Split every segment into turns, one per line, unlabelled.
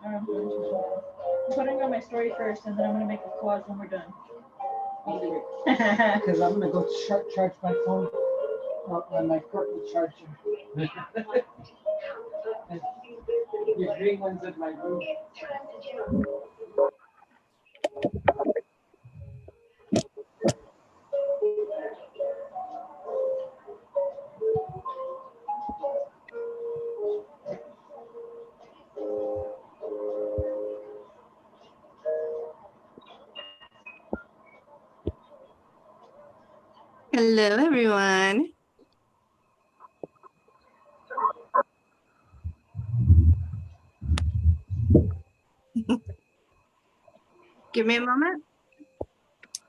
I'm putting on my story first, and then I'm gonna make a collage when we're done.
Because I'm gonna go charge my phone on my portable charger. Your green one's in my room.
Hello, everyone. Give me a moment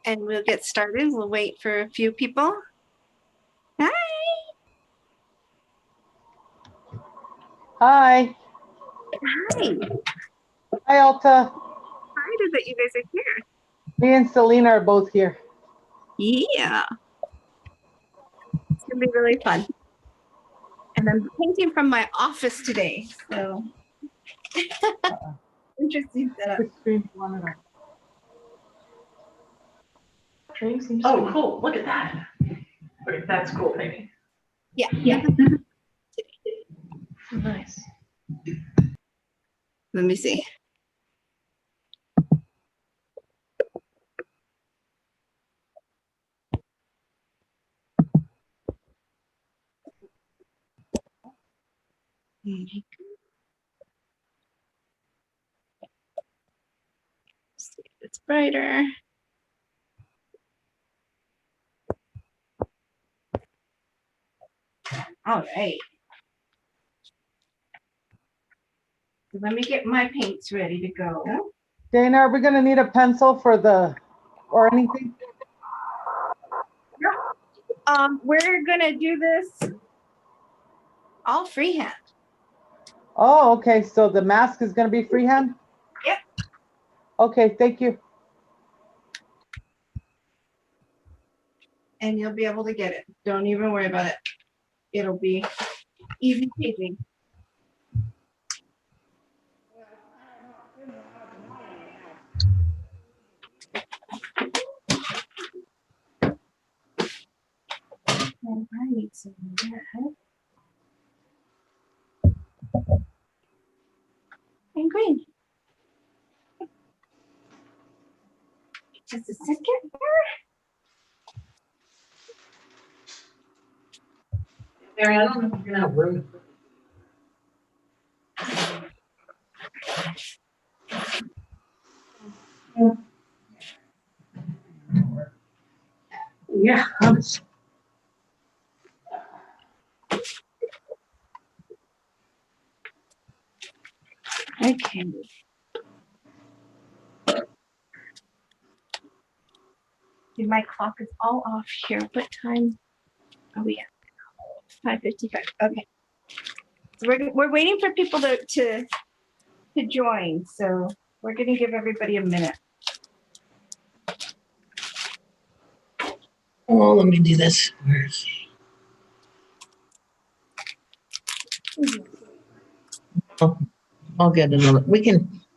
and we'll get started. We'll wait for a few people. Hi.
Hi.
Hi.
Hi, Alta.
Hi, that you guys are here.
Me and Selena are both here.
Yeah. It's going to be really fun. And I'm painting from my office today, so interesting setup.
Oh, cool. Look at that. Okay, that's cool painting.
Yeah.
Nice.
Let me see. See if it's brighter. All right. So let me get my paints ready to go.
Dana, are we gonna need a pencil for or anything?
We're gonna do this all freehand.
Oh, okay. So the mask is gonna be freehand?
Yep.
Okay, thank you.
And you'll be able to get it. Don't even worry about it. It'll be easy peasy. And I need some red and green. Just a second here.
Mary, I don't know if you're gonna have room. Yeah.
Okay. See, my clock is all off here. What time are we at? 5:55. Okay. So we're waiting for people to join. So we're gonna give everybody a minute.
Oh, let me do this. Oh, I'll get another.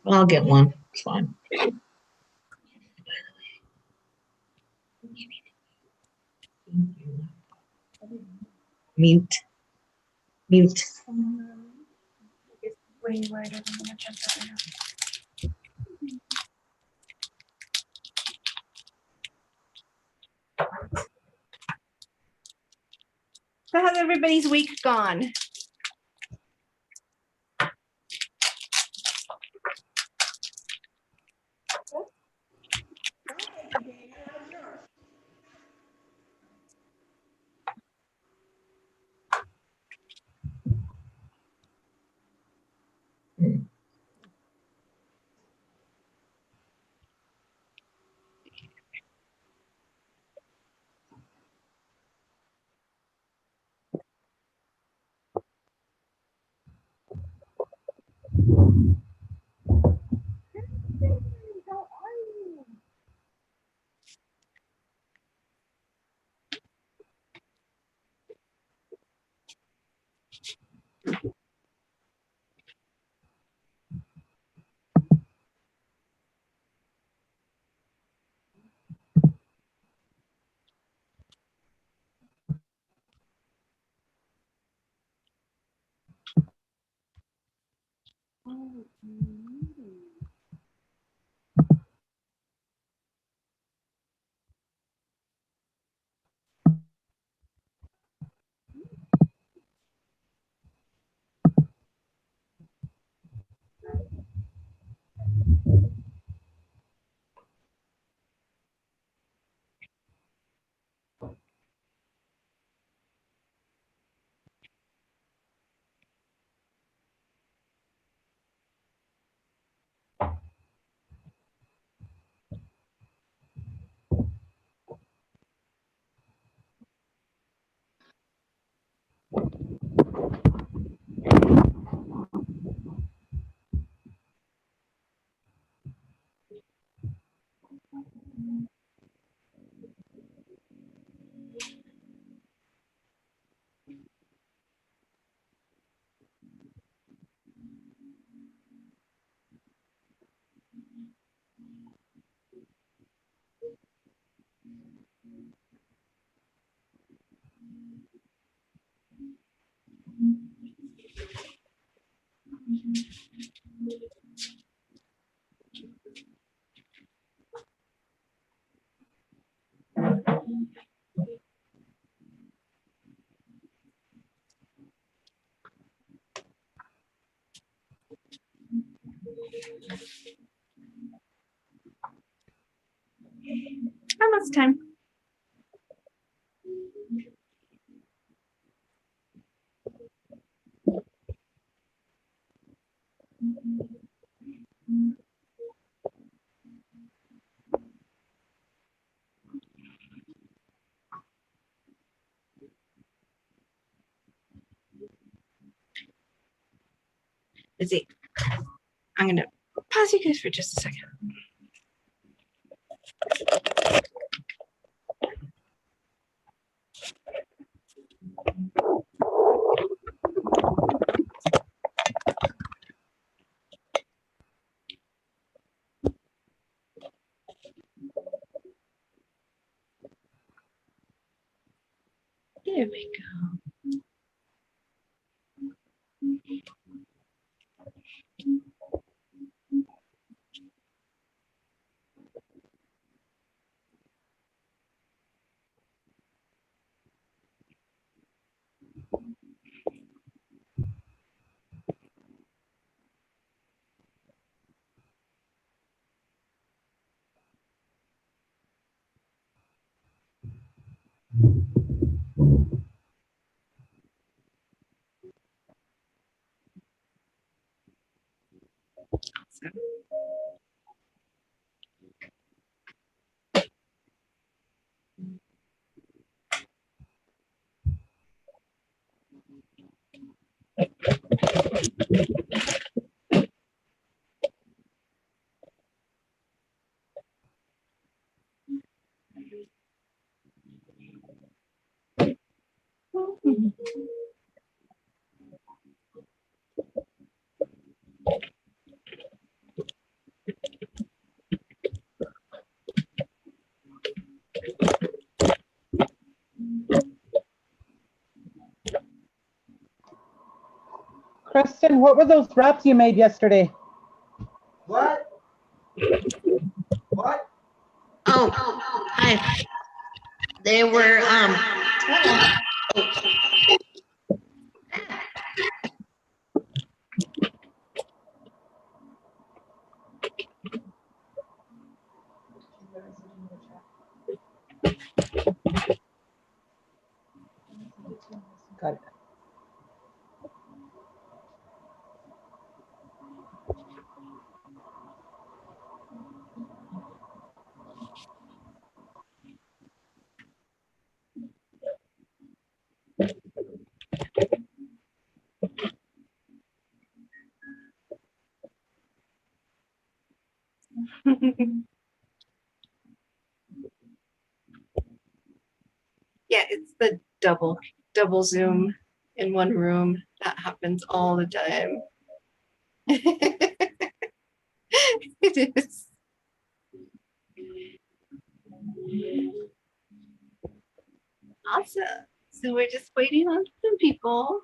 I'll get one. It's fine. Mute.
So how's everybody's week gone? Almost time. Busy. I'm gonna pause you guys for just a second. There we go. Awesome.
Kristen, what were those wraps you made yesterday?
What? What?
Oh, hi. They were,
Got it.
Yeah, it's the double Zoom in one room. That happens all the time. It is. Awesome. So we're just waiting on some people.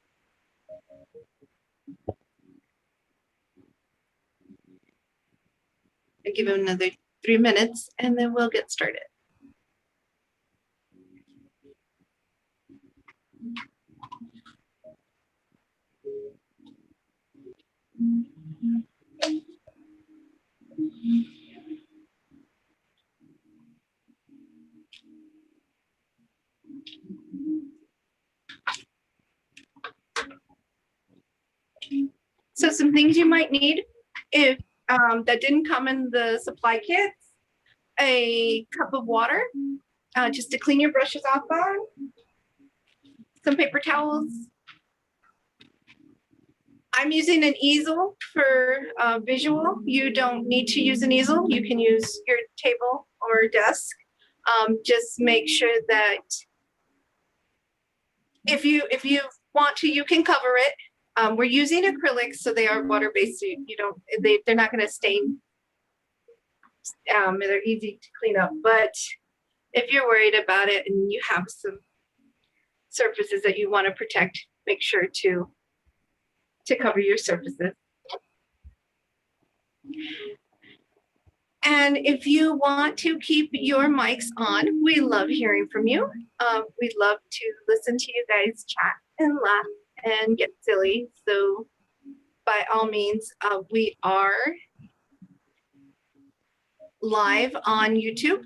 I'll give him another 3 minutes and then we'll get started. So some things you might need if that didn't come in the supply kits: a cup of water, just to clean your brushes off on, some paper towels. I'm using an easel for visual. You don't need to use an easel. You can use your table or desk. Just make sure that if you want to, you can cover it. We're using acrylics, so they are water-based. So you don't, they're not going to stain. They're easy to clean up. But if you're worried about it and you have some surfaces that you want to protect, make sure to cover your surfaces. And if you want to keep your mics on, we love hearing from you. We love to listen to you guys chat and laugh and get silly. So by all means, we are live on YouTube,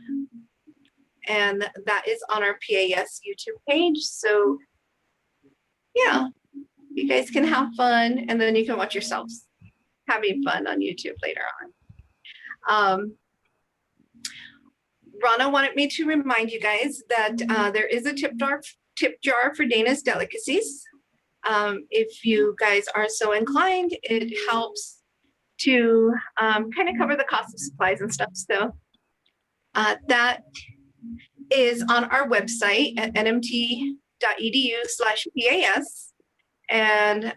and that is on our PAS YouTube page. So yeah, you guys can have fun, and then you can watch yourselves having fun on YouTube later on. Rana wanted me to remind you guys that there is a tip jar for Dana's Delicacies. If you guys are so inclined, it helps to kind of cover the cost of supplies and stuff. So that is on our website at nmt.edu/PAS. And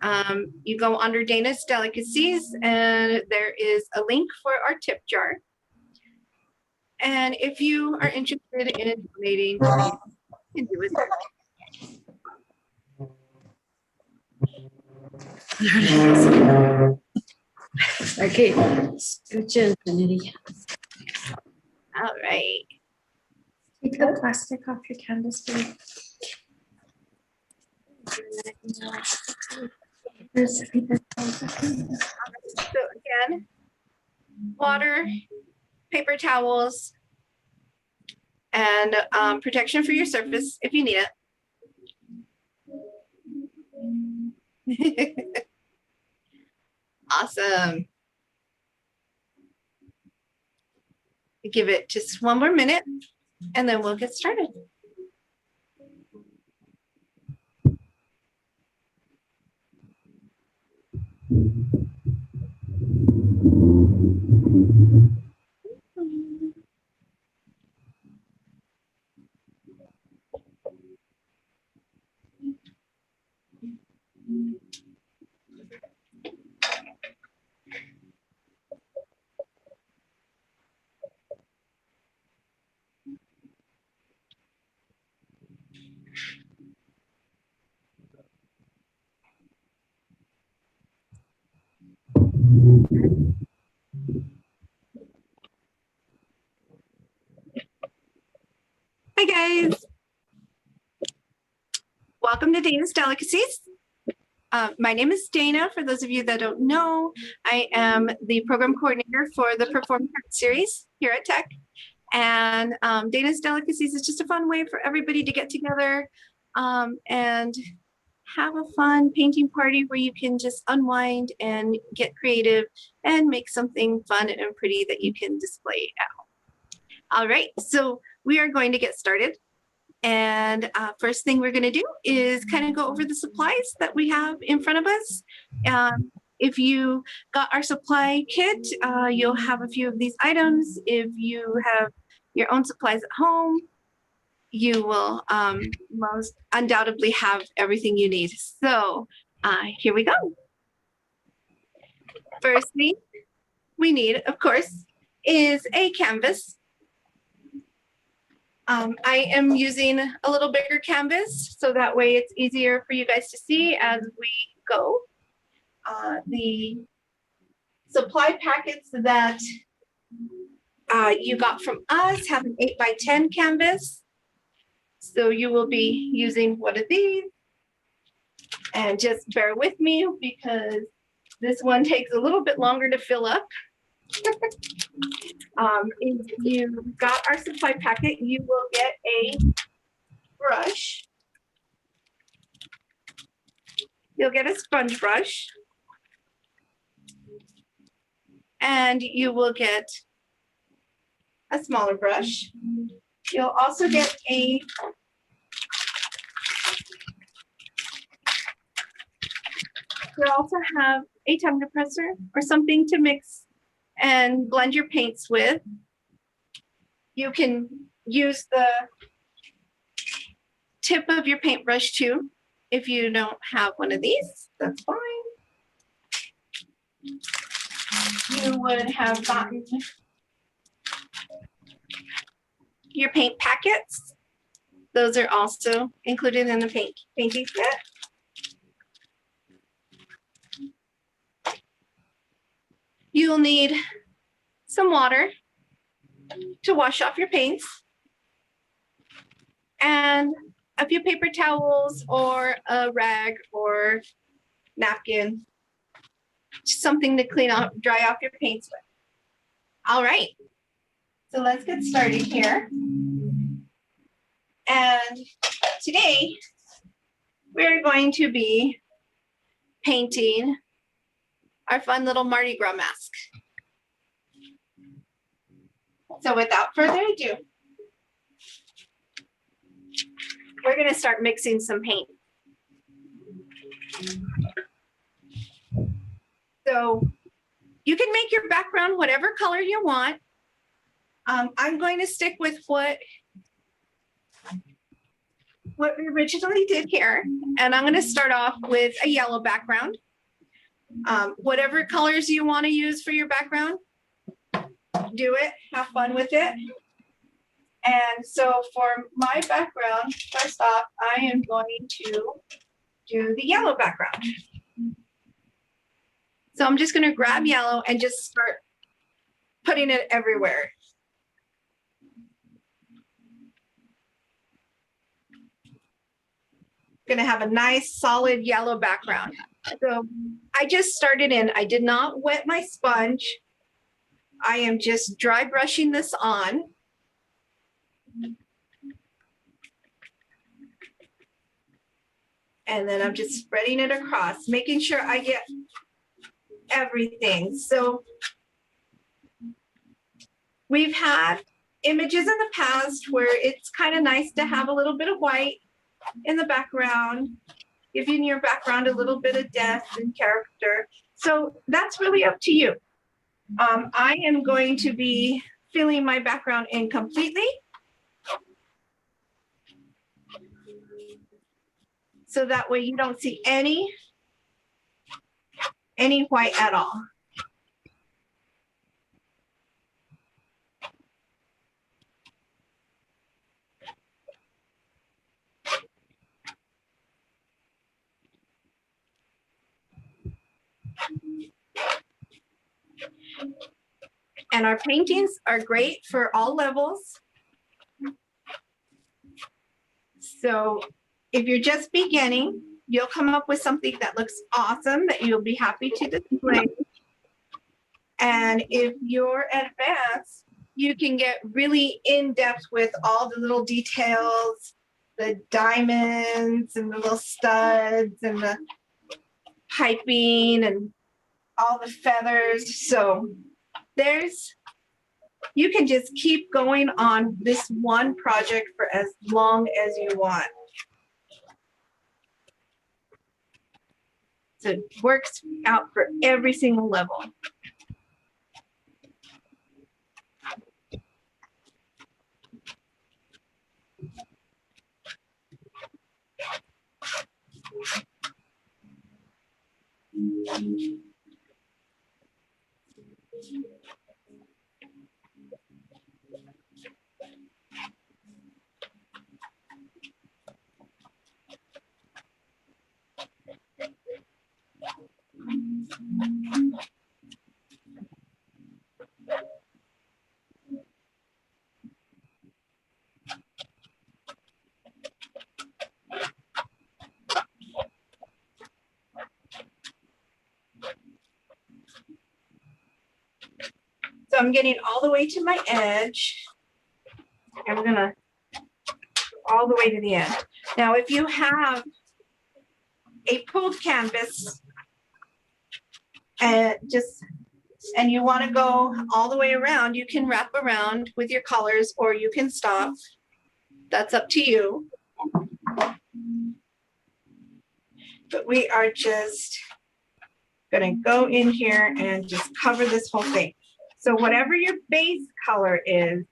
you go under Dana's Delicacies, and there is a link for our tip jar. And if you are interested in donating, you can do it there.
Okay, scooch in, Trinity.
All right.
Take the plastic off your canvas, please.
So again, water, paper towels, and protection for your surface if you need it. Awesome. Give it just one more minute and then we'll get started. Hi guys. Welcome to Dana's Delicacies. My name is Dana. For those of you that don't know, I am the program coordinator for the Performing Arts Series here at Tech. And Dana's Delicacies is just a fun way for everybody to get together and have a fun painting party where you can just unwind and get creative and make something fun and pretty that you can display at home. All right, so we are going to get started. And first thing we're going to do is kind of go over the supplies that we have in front of us. If you got our supply kit, you'll have a few of these items. If you have your own supplies at home, you will most undoubtedly have everything you need. So here we go. First thing we need, of course, is a canvas. I am using a little bigger canvas, so that way it's easier for you guys to see as we go. The supply packets that you got from us have an 8x10 canvas. So you will be using one of these. And just bear with me because this one takes a little bit longer to fill up. If you got our supply packet, you will get a brush. You'll get a sponge brush. And you will get a smaller brush. You'll also get you'll also have a tongue depressor or something to mix and blend your paints with. You can use the tip of your paintbrush too. If you don't have one of these, that's fine. You would have gotten your paint packets. Those are also included in the painting set. You'll need some water to wash off your paints and a few paper towels or a rag or napkin, just something to clean up, dry off your paints with. All right, so let's get started here. And today we're going to be painting our fun little Mardi Gras mask. So without further ado, we're going to start mixing some paint. So you can make your background whatever color you want. I'm going to stick with what we originally did here. And I'm going to start off with a yellow background. Whatever colors you want to use for your background, do it, have fun with it. And so for my background, first off, I am going to do the yellow background. So I'm just going to grab yellow and just start putting it everywhere. Going to have a nice solid yellow background. So I just started in, I did not wet my sponge. I am just dry brushing this on. And then I'm just spreading it across, making sure I get everything. So we've had images in the past where it's kind of nice to have a little bit of white in the background, giving your background a little bit of depth and character. So that's really up to you. I am going to be filling my background in completely. So that way you don't see any white at all. And our paintings are great for all levels. So if you're just beginning, you'll come up with something that looks awesome that you'll be happy to display. And if you're advanced, you can get really in depth with all the little details, the diamonds and the little studs and the piping and all the feathers. So you can just keep going on this one project for as long as you want. So it works out for every single level. So I'm getting all the way to my edge. I'm gonna all the way to the end. Now, if you have a pulled canvas and you want to go all the way around, you can wrap around with your colors or you can stop. That's up to you. But we are just gonna go in here and just cover this whole thing. So whatever your base color is,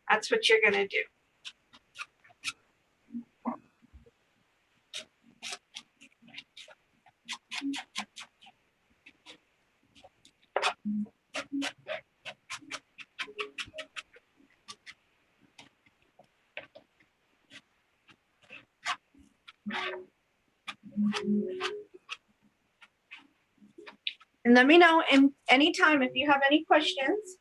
that's what you're gonna do. And let me know anytime if you have any questions.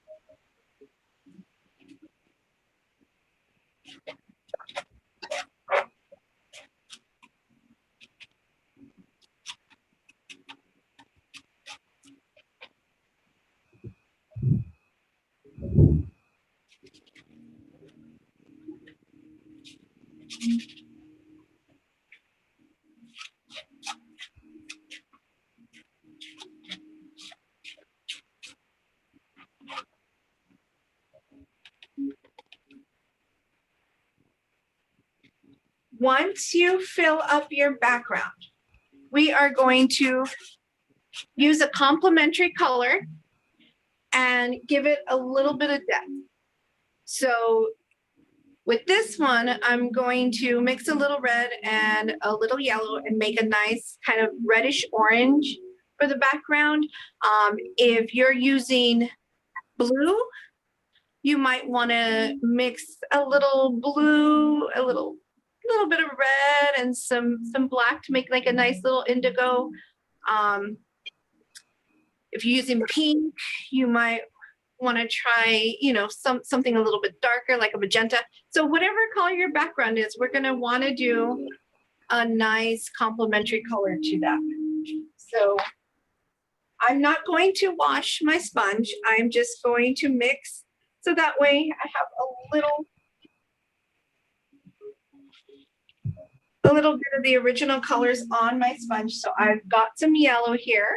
Once you fill up your background, we are going to use a complementary color and give it a little bit of depth. So with this one, I'm going to mix a little red and a little yellow and make a nice kind of reddish orange for the background. If you're using blue, you might want to mix a little blue, a little bit of red and some black to make like a nice little indigo. If you're using pink, you might want to try, something a little bit darker, like a magenta. So whatever color your background is, we're going to want to do a nice complementary color to that. So I'm not going to wash my sponge. I'm just going to mix. So that way I have a little bit of the original colors on my sponge. So I've got some yellow here.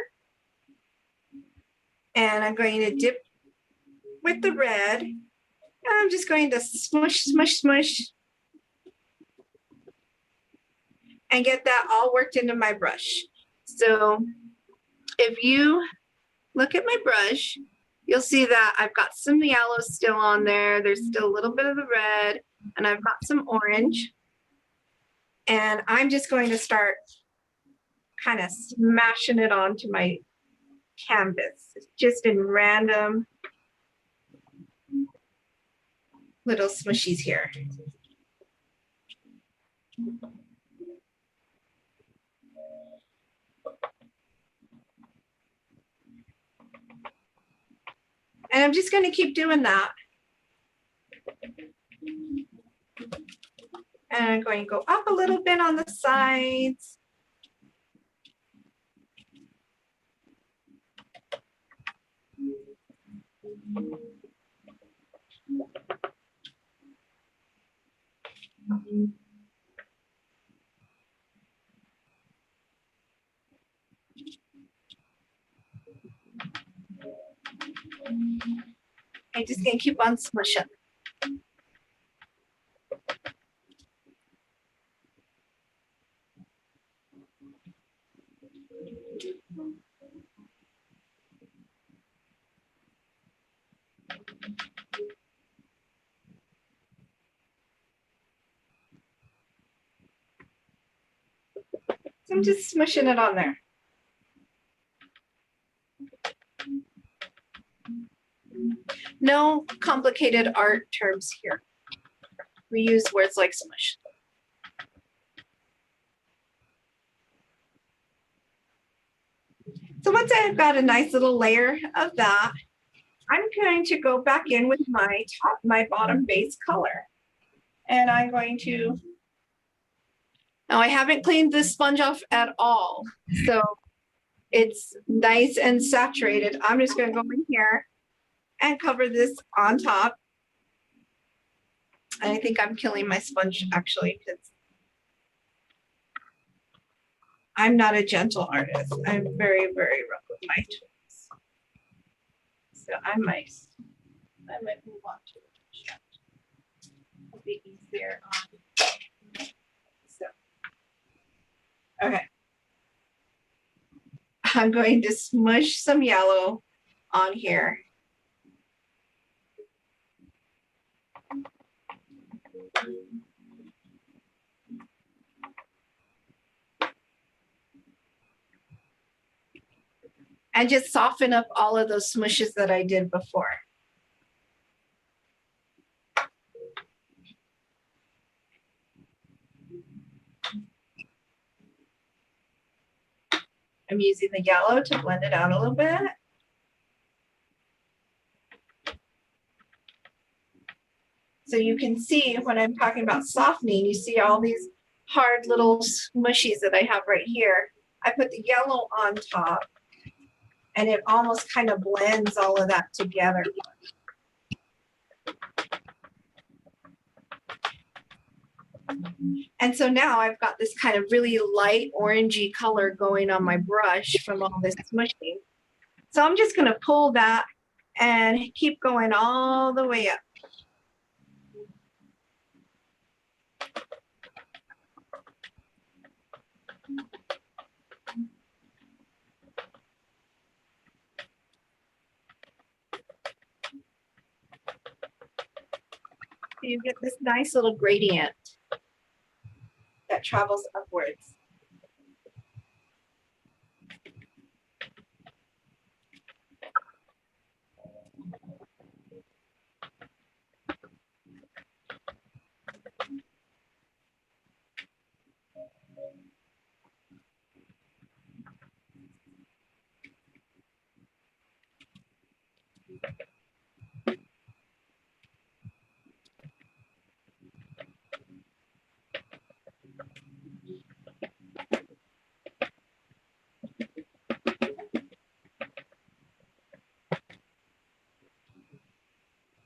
And I'm going to dip with the red. And I'm just going to smush, smush, smush. And get that all worked into my brush. So if you look at my brush, you'll see that I've got some yellow still on there. There's still a little bit of the red. And I've got some orange. And I'm just going to start kind of smashing it onto my canvas, just in random little smushies here. And I'm just going to keep doing that. And I'm going to go up a little bit on the sides. I'm just going to keep on smushing. So I'm just smushing it on there. No complicated art terms here. We use words like smush. So once I've got a nice little layer of that, I'm going to go back in with my bottom base color. And I'm going to, now I haven't cleaned this sponge off at all. So it's nice and saturated. I'm just going to go in here and cover this on top. And I think I'm killing my sponge actually, because I'm not a gentle artist. I'm very, very rough with my tools. So I might move on to the chat. It'll be easier on. So, okay. I'm going to smush some yellow on here. And just soften up all of those smushes that I did before. I'm using the yellow to blend it out a little bit. So you can see when I'm talking about softening, you see all these hard little smushies that I have right here. I put the yellow on top and it almost kind of blends all of that together. And so now I've got this kind of really light orangey color going on my brush from all this smushing. So I'm just going to pull that and keep going all the way up. You get this nice little gradient that travels upwards.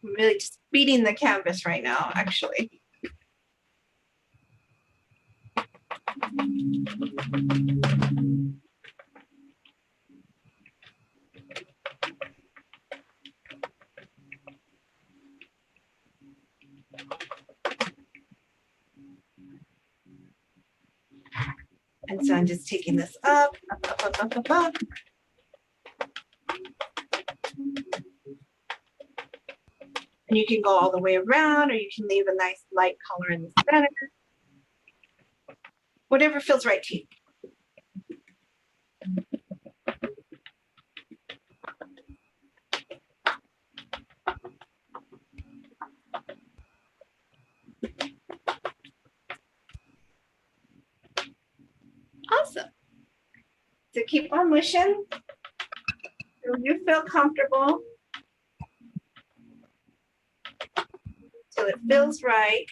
I'm really just beating the canvas right now, actually. And so I'm just taking this up, up. And you can go all the way around, or you can leave a nice light color in the center. Whatever feels right to you. Awesome. So keep on wishing till you feel comfortable, till it feels right.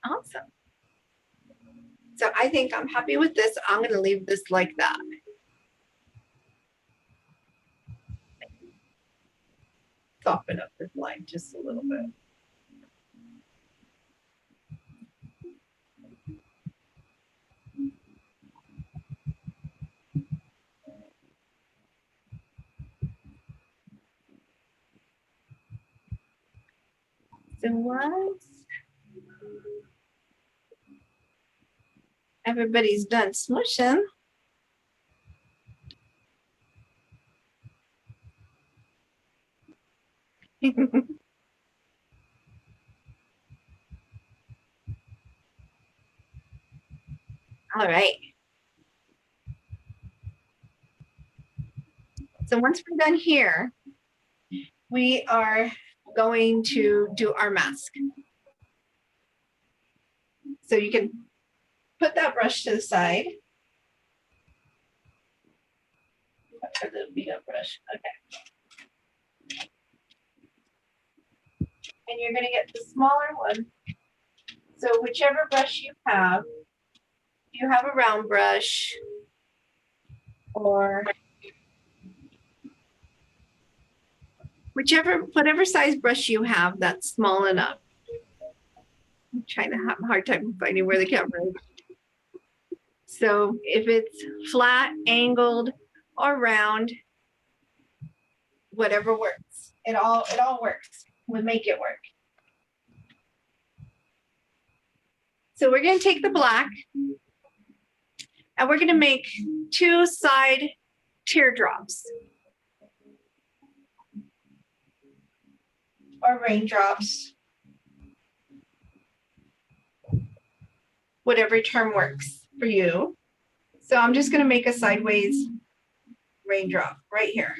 Awesome. So I think I'm happy with this. I'm going to leave this like that. Soften up this line just a little bit. So once everybody's done smushing, all right. So once we're done here, we are going to do our mask. So you can put that brush to the side. Or the beat-up brush, okay. And you're gonna get the smaller one. So whichever brush you have, if you have a round brush or whatever size brush you have that's small enough. I'm trying to have a hard time finding where the camera is. So if it's flat, angled, or round, whatever works. It all works. We'll make it work. So we're going to take the black and we're going to make 2 side teardrops or raindrops, whatever term works for you. So I'm just going to make a sideways raindrop right here.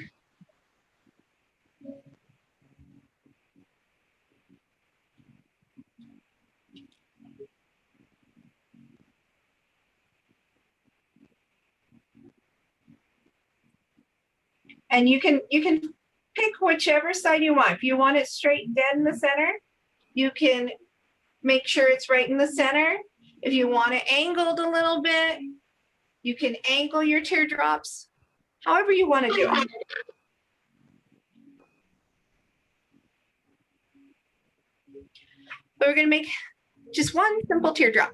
And you can pick whichever side you want. If you want it straight dead in the center, you can make sure it's right in the center. If you want it angled a little bit, you can angle your teardrops, however you want to do it. But we're going to make just one simple teardrop.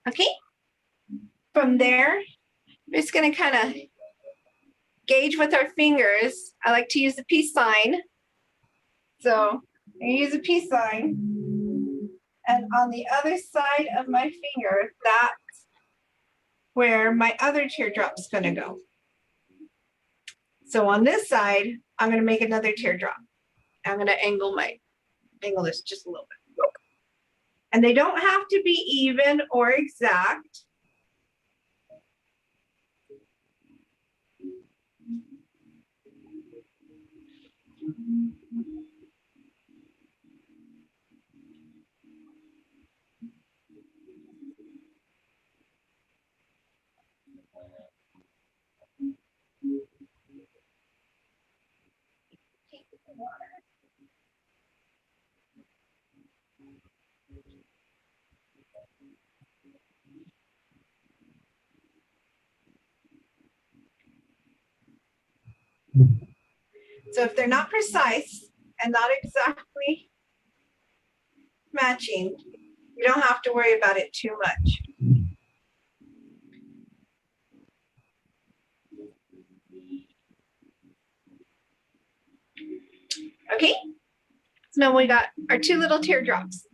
Okay. From there, we're just going to kind of gauge with our fingers. I like to use the peace sign. So I use a peace sign. And on the other side of my finger, that's where my other teardrop's going to go. So on this side, I'm going to make another teardrop. I'm going to angle this just a little bit. And they don't have to be even or exact. So if they're not precise and not exactly matching, you don't have to worry about it too much. Okay, so now we got our 2 little teardrops.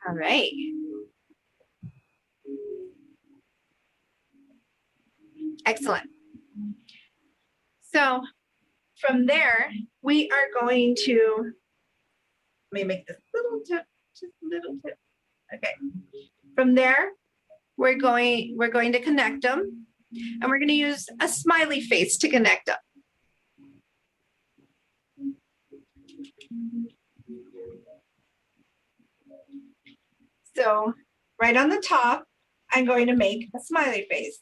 All right. Excellent. So from there, we are going to, let me make this little tip, just a little tip. Okay. From there, we're going to connect them, and we're going to use a smiley face to connect them. So right on the top, I'm going to make a smiley face.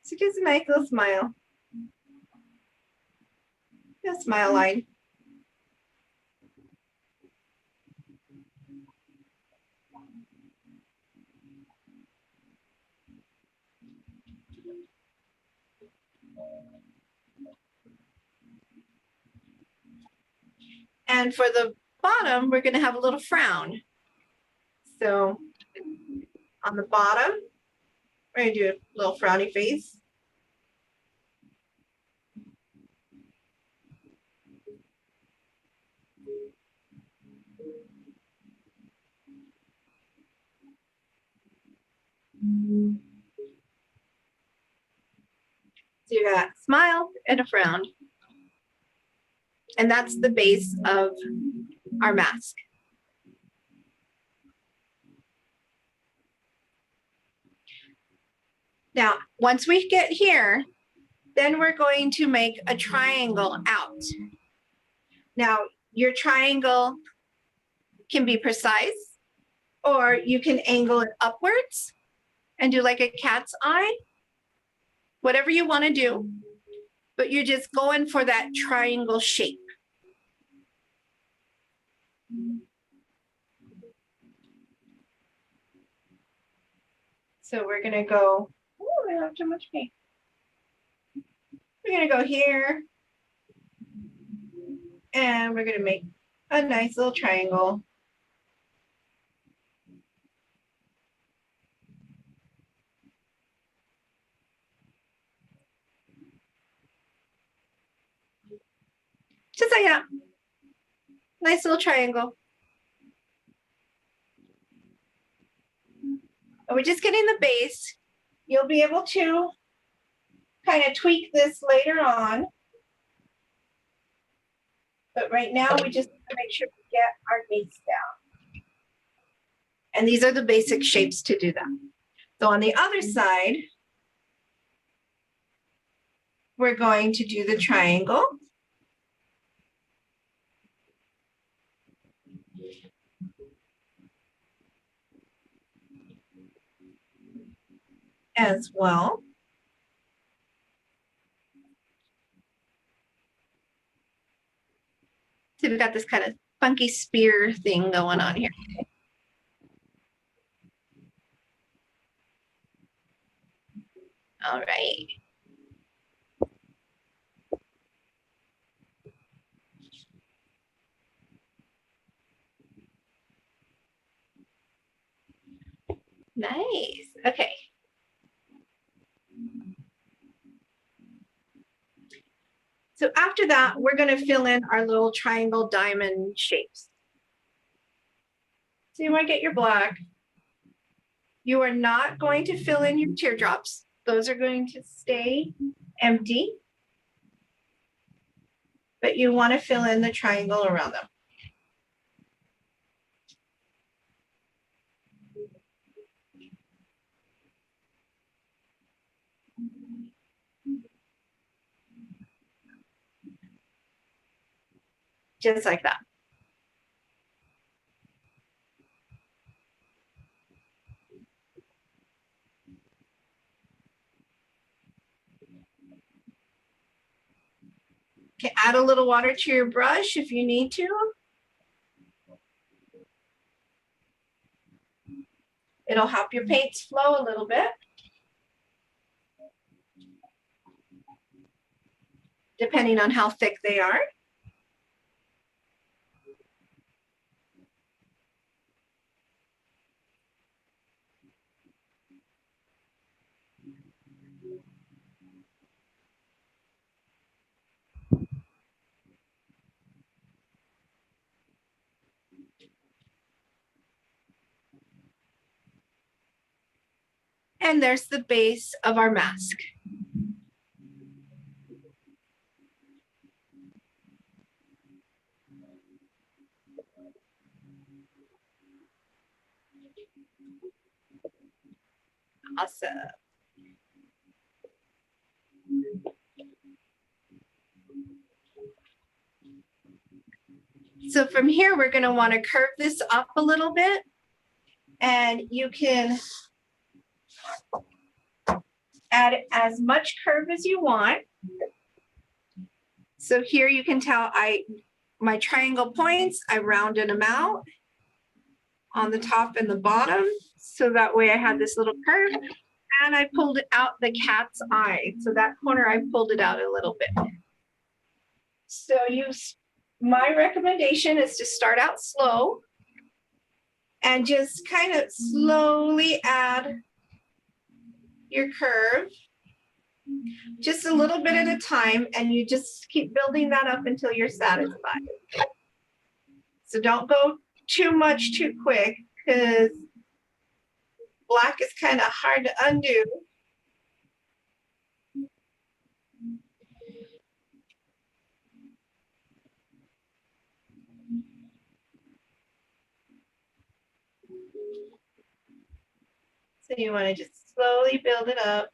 So just a nice little smile. A smile line. And for the bottom, we're going to have a little frown. So on the bottom, We're gonna do a little frowny face. So you got a smile and a frown. And that's the base of our mask. Now, once we get here, then we're going to make a triangle out. Now, your triangle can be precise, or you can angle it upwards and do like a cat's eye, whatever you want to do, but you're just going for that triangle shape. So we're gonna go, oh, I have too much paint. We're gonna go here, and we're gonna make a nice little triangle. Just like that. Nice little triangle. And we're just getting the base. You'll be able to kind of tweak this later on. But right now, we just want to make sure we get our base down. And these are the basic shapes to do that. So on the other side, we're going to do the triangle. As well. So we've got this kind of funky spear thing going on here. All right. Nice. Okay. So after that, we're going to fill in our little triangle diamond shapes. So you want to get your black. You are not going to fill in your teardrops. Those are going to stay empty. But you want to fill in the triangle around them. Just like that. Okay, add a little water to your brush if you need to. It'll help your paints flow a little bit. Depending on how thick they are. And there's the base of our mask. Awesome. So from here, we're going to want to curve this up a little bit. And you can add as much curve as you want. So here you can tell my triangle points, I rounded them out on the top and the bottom. So that way I had this little curve, and I pulled it out the cat's eye. So that corner, I pulled it out a little bit. So my recommendation is to start out slow and just kind of slowly add your curve just a little bit at a time, and you just keep building that up until you're satisfied. So don't go too much too quick, because black is kind of hard to undo. So you want to just slowly build it up.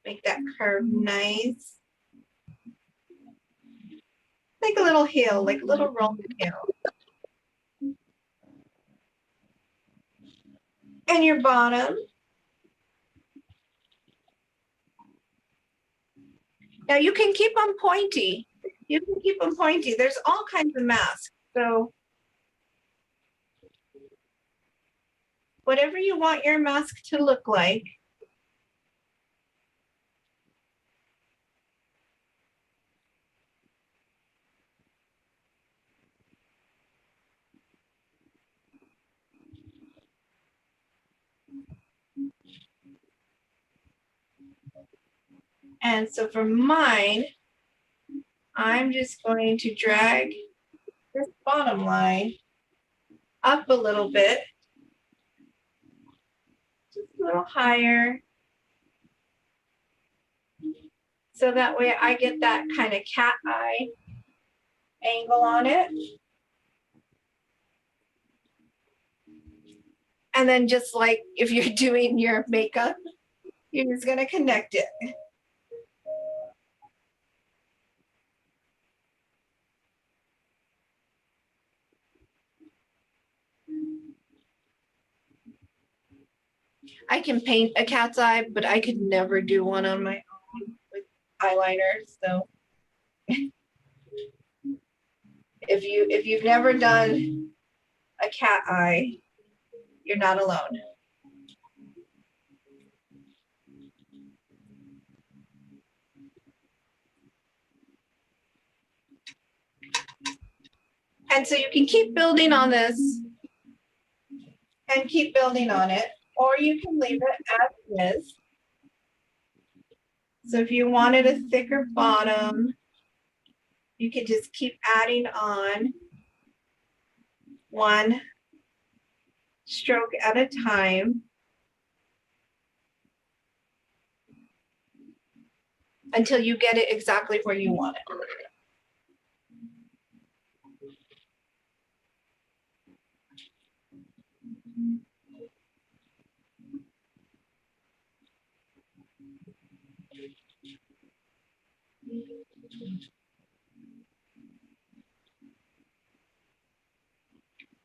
Make that curve nice. Like a little hill, like a little rolling hill. And your bottom. Now you can keep them pointy. You can keep them pointy. There's all kinds of masks. So whatever you want your mask to look like. And so for mine, I'm just going to drag this bottom line up a little bit, just a little higher. So that way I get that kind of cat eye angle on it. And then just like if you're doing your makeup, you're just gonna connect it. I can paint a cat's eye, but I could never do one on my own with eyeliner. So if you've never done a cat eye, you're not alone. And so you can keep building on this and keep building on it, or you can leave it as is. So if you wanted a thicker bottom, you could just keep adding on one stroke at a time until you get it exactly where you want it.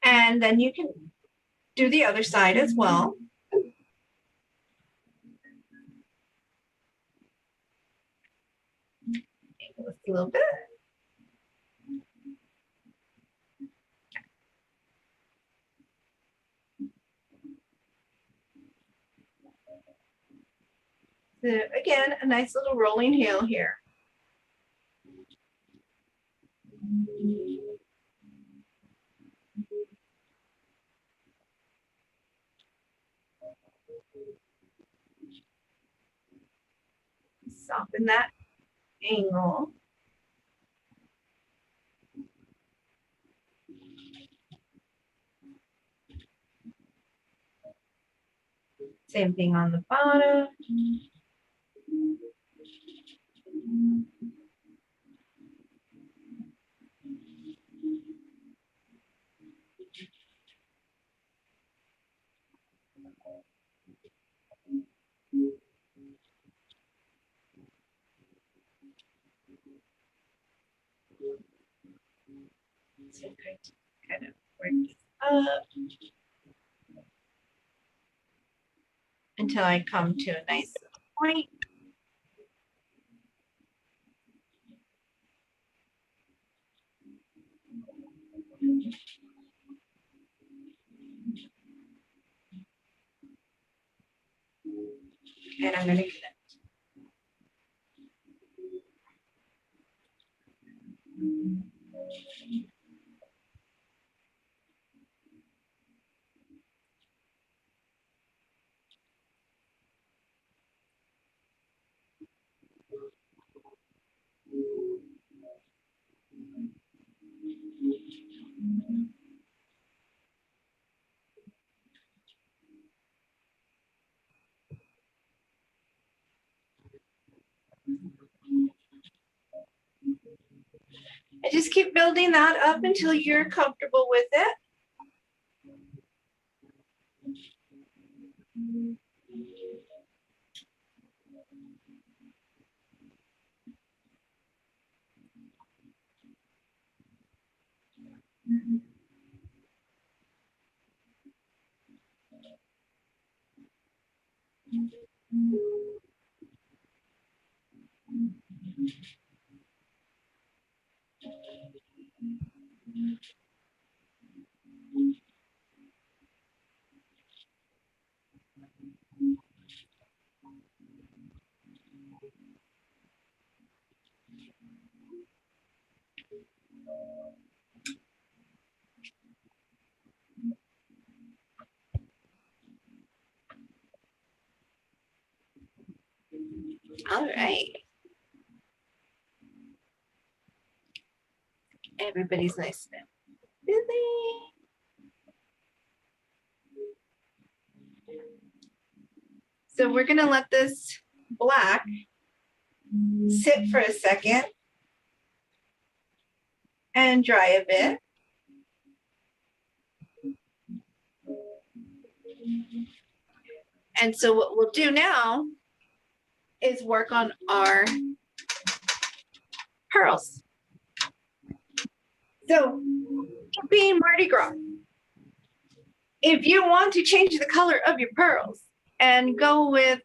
And then you can do the other side as well. Just a little bit. So again, a nice little rolling hill here. Soften that angle. Same thing on the bottom. So I'm going to kind of work this up until I come to a nice point. And I'm going to connect. And just keep building that up until you're comfortable with it. All right. Everybody's nice and busy. So we're gonna let this black sit for a second and dry a bit. And so what we'll do now is work on our pearls. So being Mardi Gras, if you want to change the color of your pearls and go with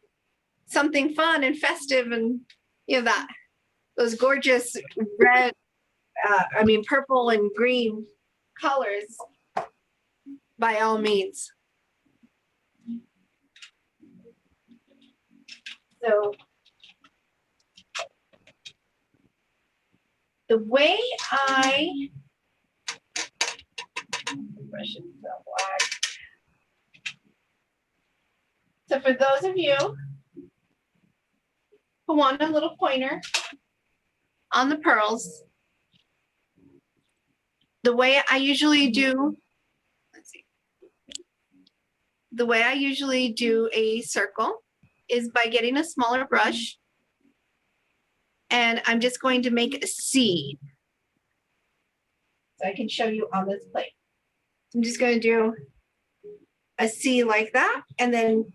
something fun and festive and those gorgeous red, purple and green colors, by all means. So the way I brush it so black. So for those of you who want a little pointer on the pearls, the way I usually do, the way I usually do a circle is by getting a smaller brush, and I'm just going to make a C. So I can show you on this plate. I'm just going to do a C like that, and then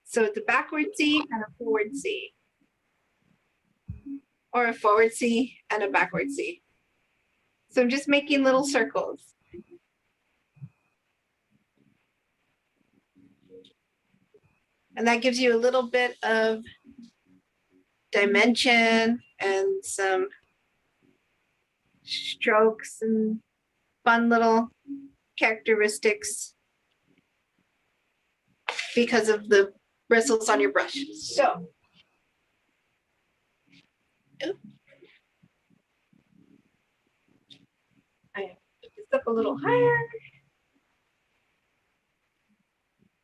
so it's a backward C and a forward C, or a forward C and a backward C. So I'm just making little circles. And that gives you a little bit of dimension and some strokes and fun little characteristics because of the bristles on your brush. So, I put this up a little higher.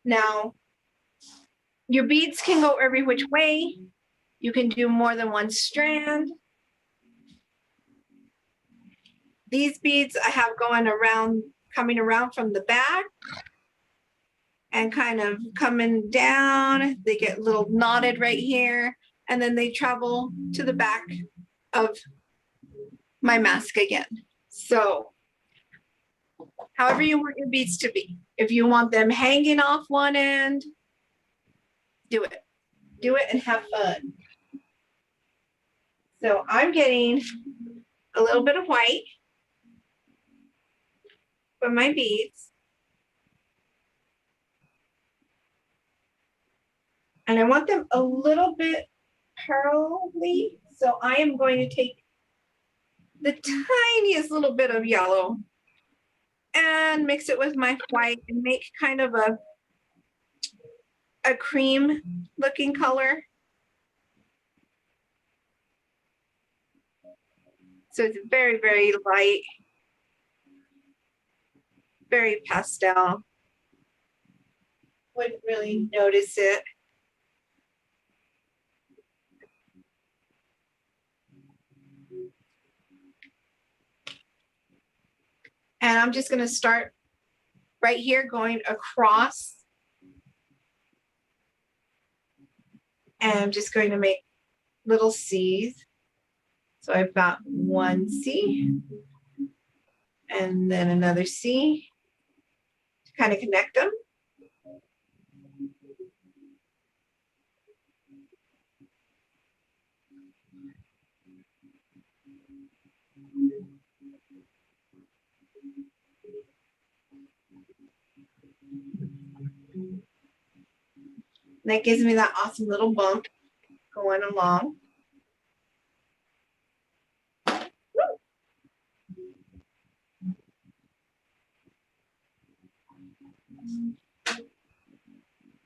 Now, your beads can go every which way. You can do more than one strand. These beads I have going around, coming around from the back and kind of coming down. They get a little knotted right here, and then they travel to the back of my mask again. So however you want your beads to be. If you want them hanging off one end, do it. Do it and have fun. So I'm getting a little bit of white for my beads. And I want them a little bit pearly. So I am going to take the tiniest little bit of yellow and mix it with my white and make kind of a cream looking color. So it's very, very light, very pastel. Wouldn't really notice it. And I'm just going to start right here going across. And I'm just going to make little C's. So I've got one C and then another C to kind of connect them. And that gives me that awesome little bump going along.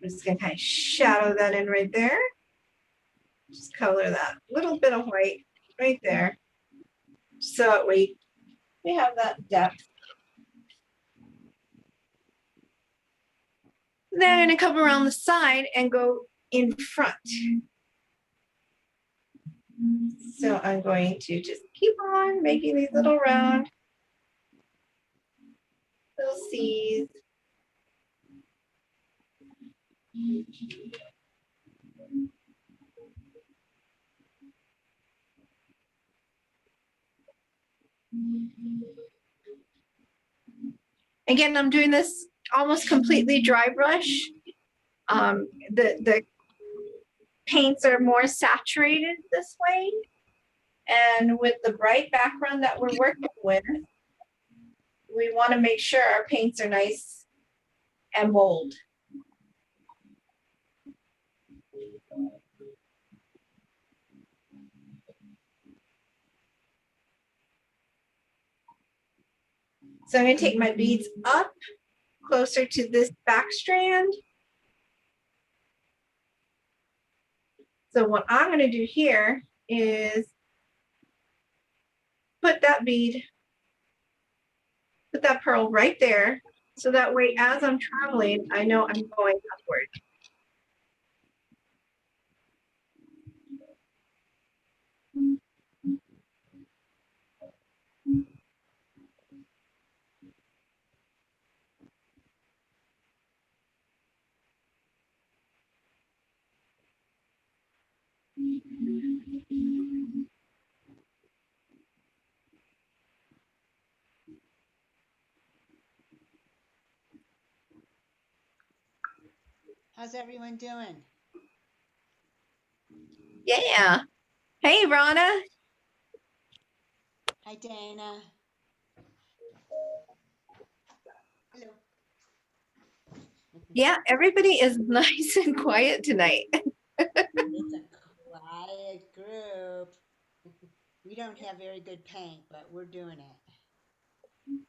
I'm just gonna kind of shadow that in right there. Just color that little bit of white right there. So we have that depth. Then I'm gonna come around the side and go in front. So I'm going to just keep on making these little round little C's. Again, I'm doing this almost completely dry brush. The paints are more saturated this way. And with the bright background that we're working with, we want to make sure our paints are nice and bold. So I'm going to take my beads up closer to this back strand. So what I'm going to do here is put that bead, put that pearl right there. So that way, as I'm traveling, I know I'm going upward.
How's everyone doing?
Yeah. Hey, Rana.
Hi, Dana. Hello.
Yeah, everybody is nice and quiet tonight.
It's a quiet group. We don't have very good paint, but we're doing it.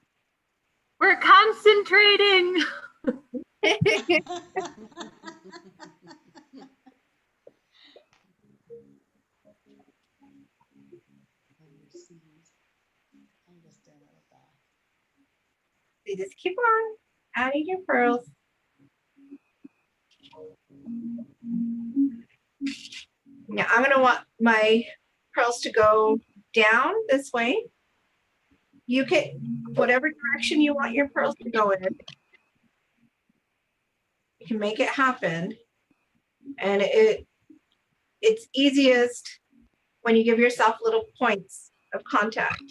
We're concentrating.
I'm just doing a little back.
You just keep on adding your pearls. Now I'm going to want my pearls to go down this way. You can, whatever direction you want your pearls to go in, you can make it happen. And it's easiest when you give yourself little points of contact.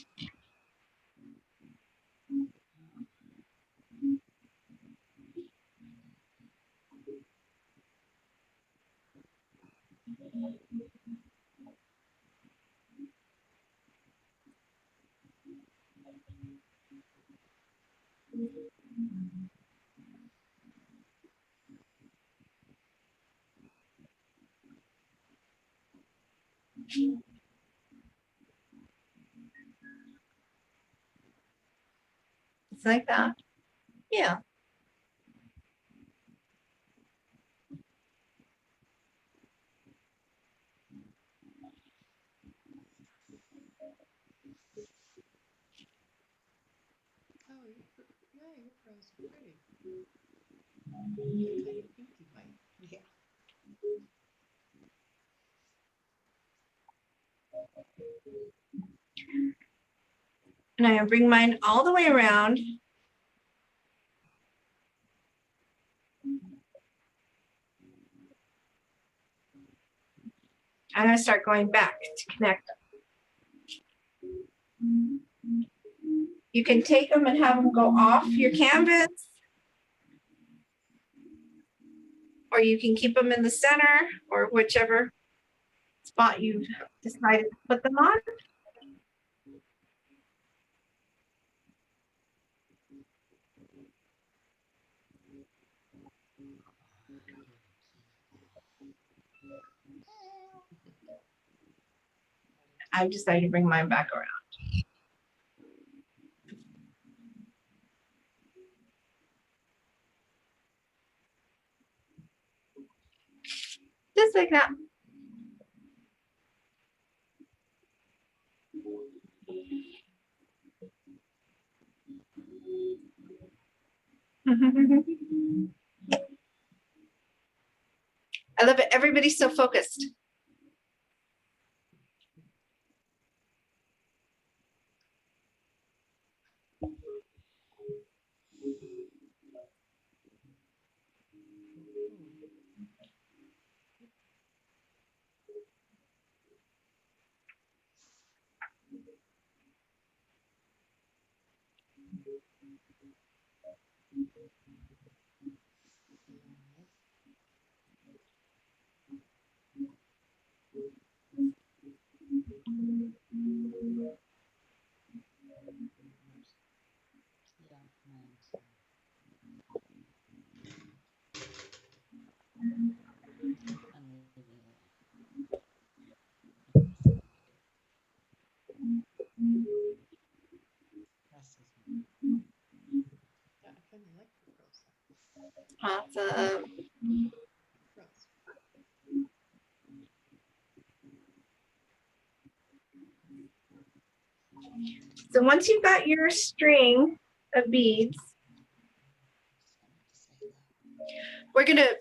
It's like that. Yeah.
Oh, yeah, your pearls are pretty. Kind of pinky white. Yeah.
And I'm going to bring mine all the way around. I'm going to start going back to connect them. You can take them and have them go off your canvas, or you can keep them in the center, or whichever spot you decided to put them on. I've decided to bring mine back around. Just like that. I love it. Everybody's so focused.
Yeah, mine's, I'm leaving it. Russ is mine.
Yeah, I kind of like the girls.
Awesome.
Girls.
So once you've got your string of beads, we're going to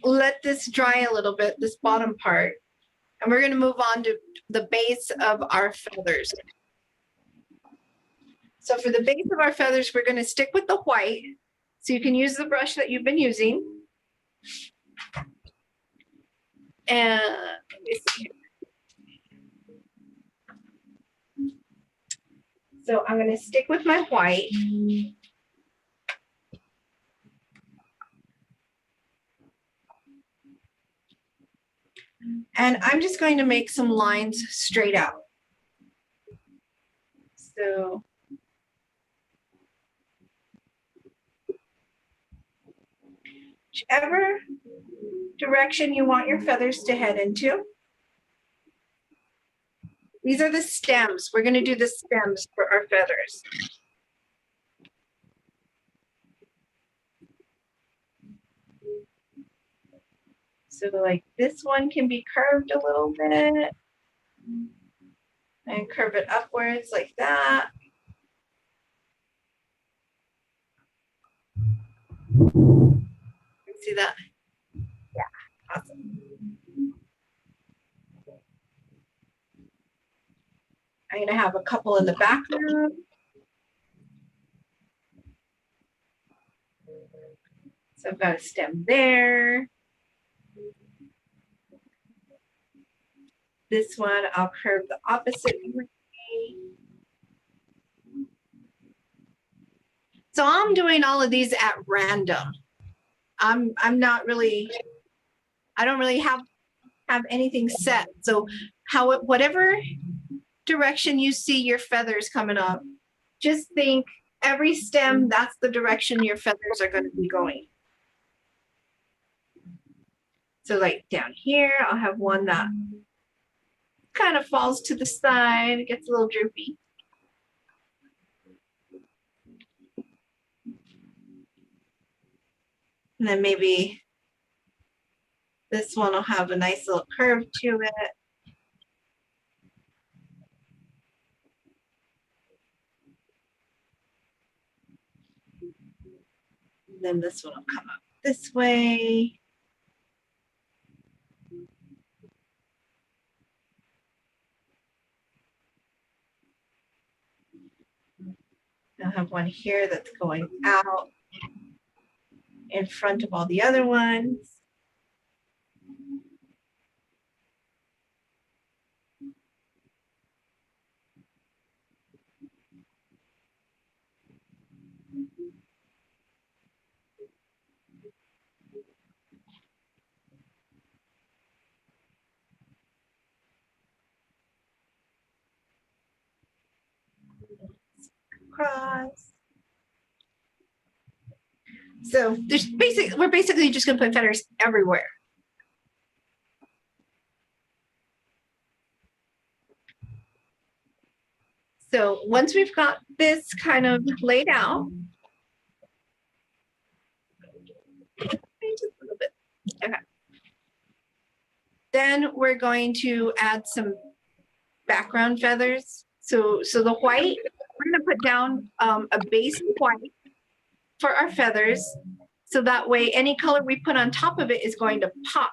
let this dry a little bit, this bottom part, and we're going to move on to the base of our feathers. So for the base of our feathers, we're going to stick with the white. So you can use the brush that you've been using. And let me see. So I'm going to stick with my white. And I'm just going to make some lines straight out. So whichever direction you want your feathers to head into. These are the stems. We're going to do the stems for our feathers. So like this one can be curved a little bit and curve it upwards like that. See that? Yeah, awesome. I'm going to have a couple in the background. So I've got a stem there. This one, I'll curve the opposite way. So I'm doing all of these at random. I'm not really, I don't really have anything set. So whatever direction you see your feathers coming up, just think every stem, that's the direction your feathers are going to be going. So like down here, I'll have one that kind of falls to the side, it gets a little droopy. And then maybe this one will have a nice little curve to it. And then this one will come up this way. I'll have one here that's going out in front of all the other ones. cross. So we're basically just gonna put feathers everywhere. So once we've got this kind of laid out, just a little bit, okay. Then we're going to add some background feathers. So the white, we're gonna put down a base of white for our feathers. So that way any color we put on top of it is going to pop.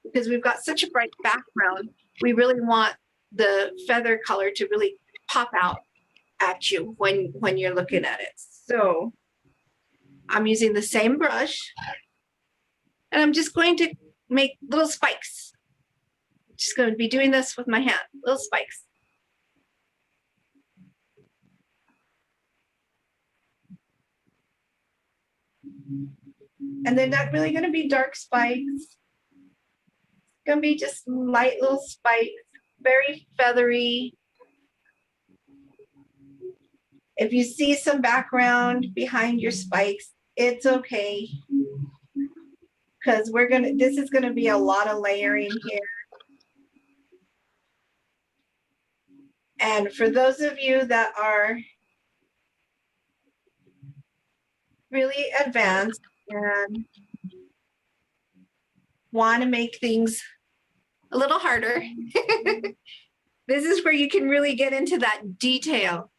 Because we've got such a bright background, we really want the feather color to really pop out at you when you're looking at it. So I'm using the same brush and I'm just going to make little spikes. Just going to be doing this with my hand, little spikes. And they're not really going to be dark spikes. It's going to be just light little spikes, very feathery. If you see some background behind your spikes, it's okay. Because this is going to be a lot of layering here. And for those of you that are really advanced and want to make things a little harder, this is where you can really get into that detail.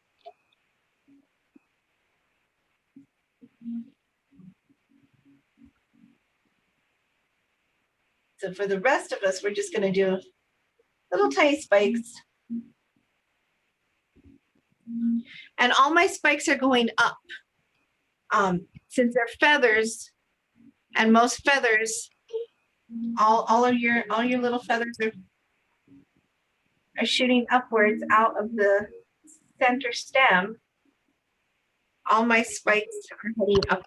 So for the rest of us, we're just going to do little tiny spikes. And all my spikes are going up. Since they're feathers, and most feathers, all your little feathers are shooting upwards out of the center stem. All my spikes are heading up.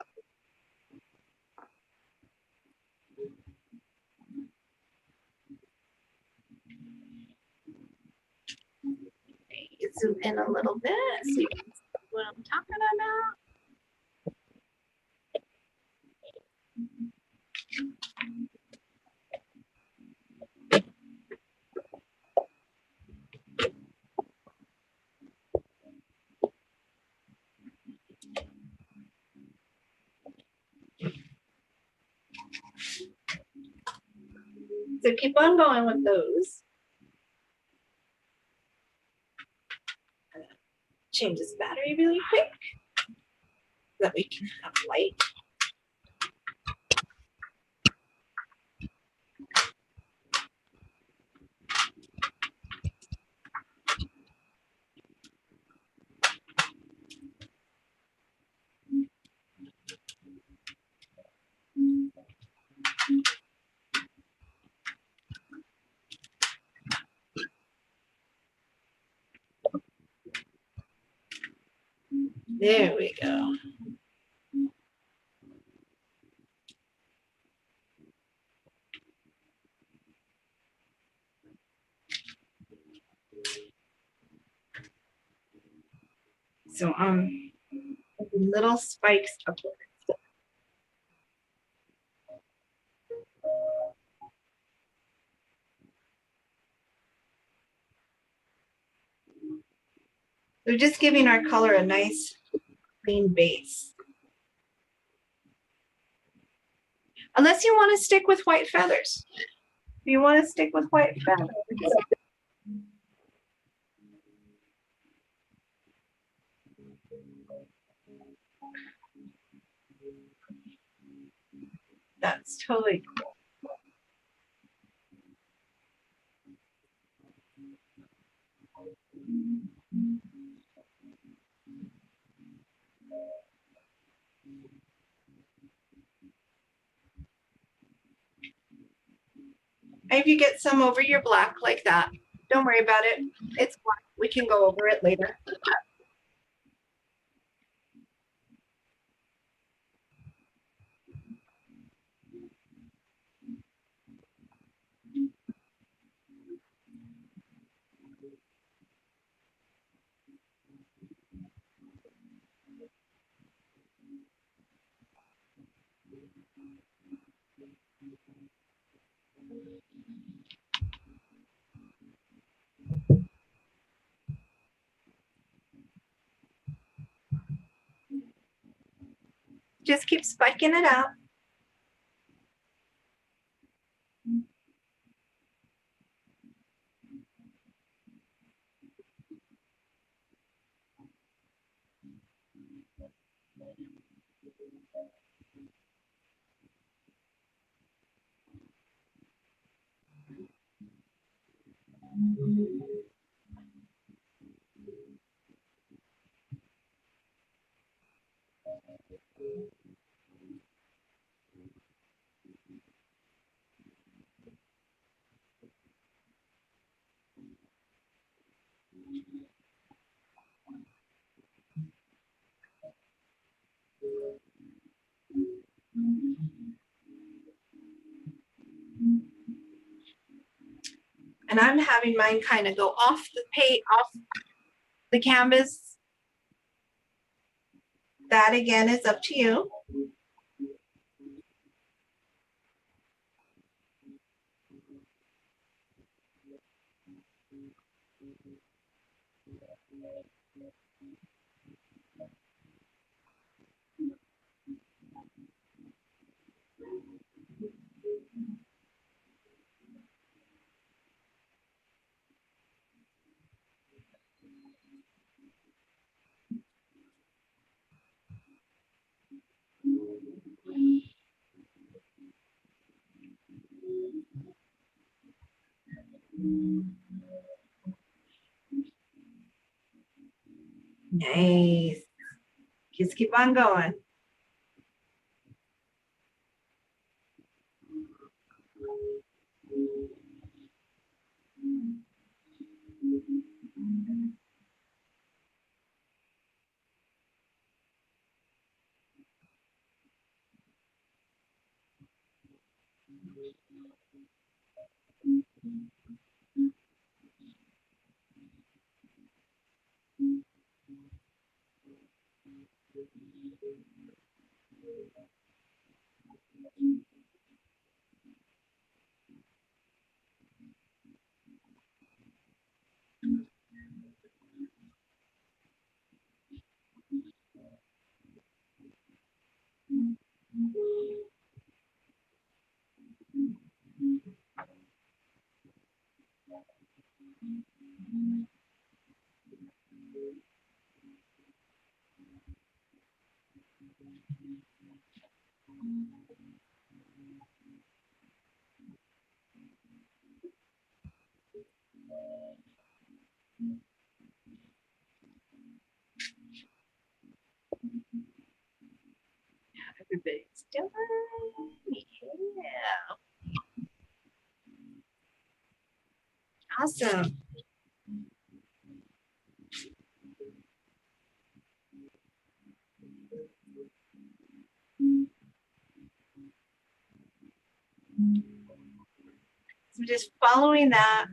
Zoom in a little bit so you can see what I'm talking about. So keep on going with those. Change this battery really quick so that we can have light. There we go. So little spikes upwards. We're just giving our color a nice clean base. Unless you want to stick with white feathers. If you want to stick with white feathers. That's totally cool. And if you get some over your black like that, don't worry about it. It's black. We can go over it later. Just keep spiking it out. And I'm having mine kind of go off the page, off the canvas. That again is up to you. Nice. Just keep on going. Everybody's done. Yeah. Awesome. So just following that,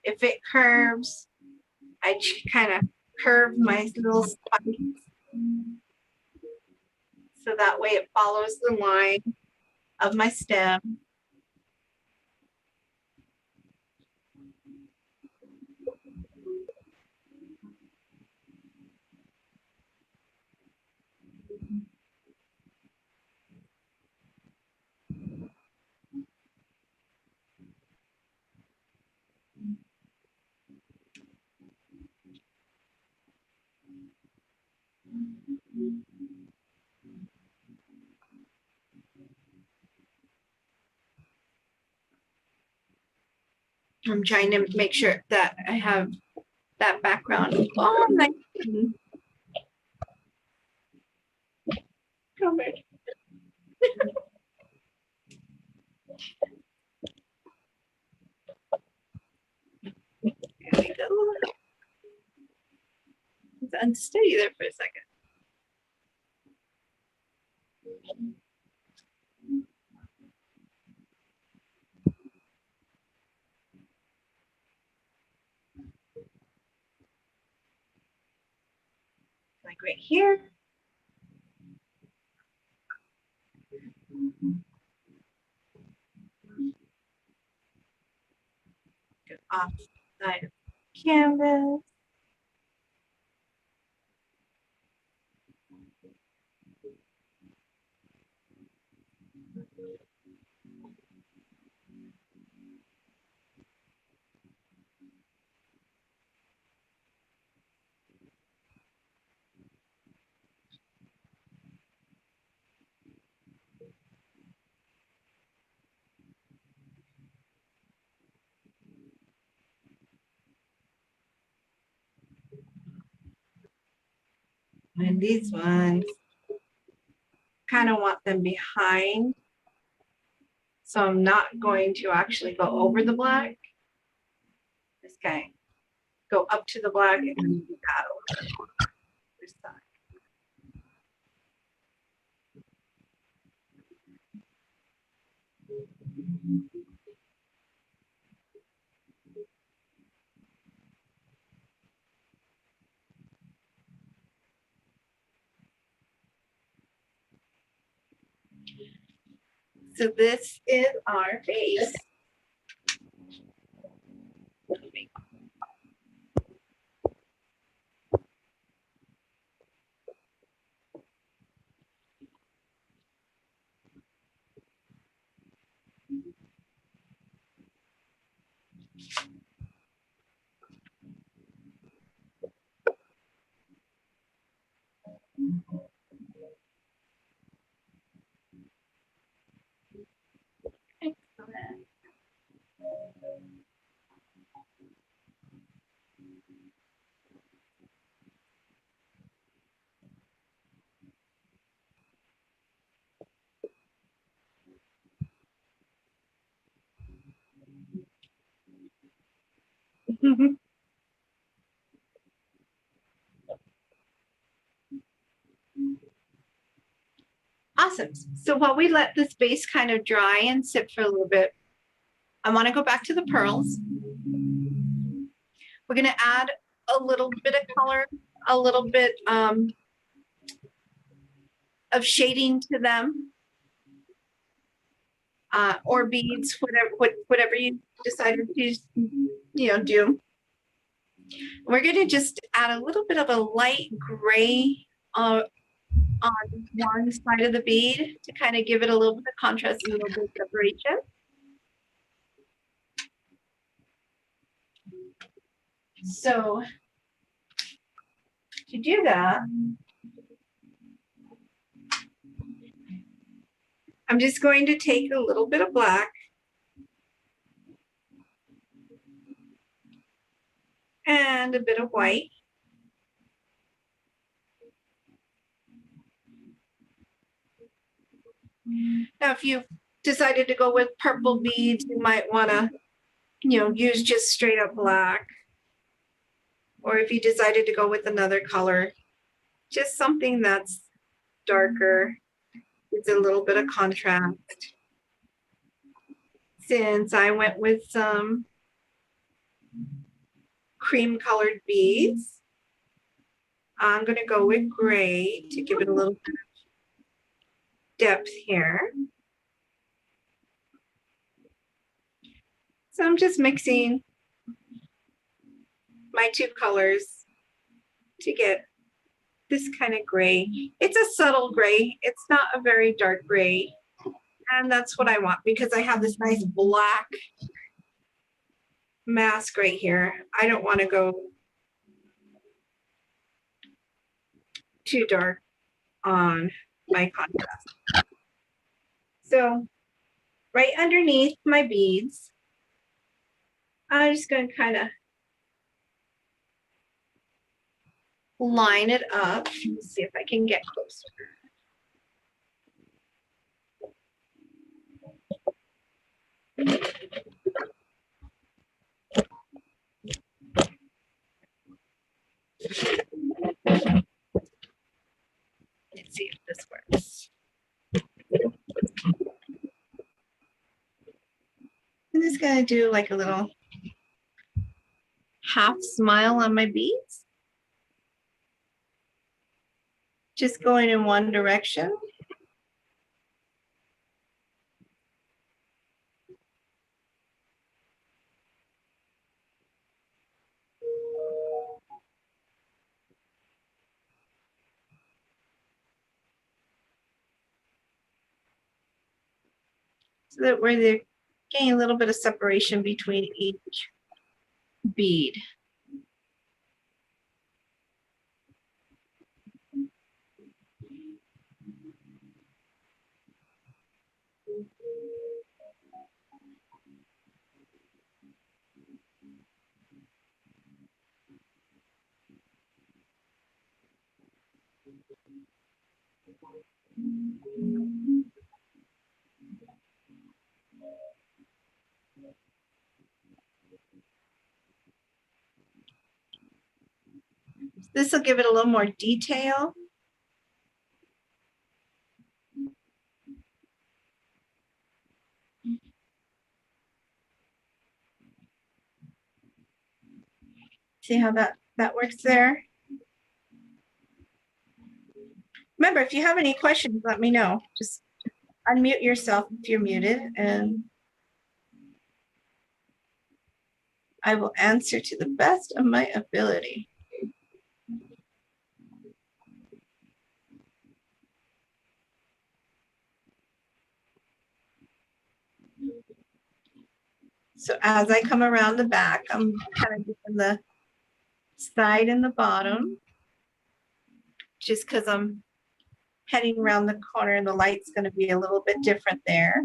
if it curves, I kind of curve my little spikes so that way it follows the line of my stem. I'm trying to make sure that I have that background. Oh, nice. Covered. There we go. It's unsteady there for a second. Like right here. Go off side of canvas. And these ones, kind of want them behind. So I'm not going to actually go over the black. This guy, go up to the black and then add a little bit this side. So this is our base. Excellent. Awesome. So while we let this base kind of dry and sit for a little bit, I want to go back to the pearls. We're going to add a little bit of color, a little bit of shading to them, or beads, whatever you decide to do. We're going to just add a little bit of a light gray on one side of the bead to kind of give it a little bit of contrast and a little bit of separation. So to do that, I'm just going to take a little bit of black and a bit of white. Now, if you decided to go with purple beads, you might want to, use just straight up black. Or if you decided to go with another color, just something that's darker. It's a little bit of contrast. Since I went with some cream colored beads, I'm going to go with gray to give it a little bit of depth here. So I'm just mixing my two colors to get this kind of gray. It's a subtle gray. It's not a very dark gray. And that's what I want because I have this nice black mask right here. I don't want to go too dark on my contrast. So right underneath my beads, I'm just going to kind of line it up. Let's see if I can get closer. Let's see if this works. I'm just going to do like a little half smile on my beads. Just going in one direction. so that we're getting a little bit of separation between each bead. This will give it a little more detail. See how that works there? Remember, if you have any questions, let me know. Just unmute yourself if you're muted, and I will answer to the best of my ability. So as I come around the back, I'm kind of doing the side and the bottom, just because I'm heading around the corner and the light's going to be a little bit different there.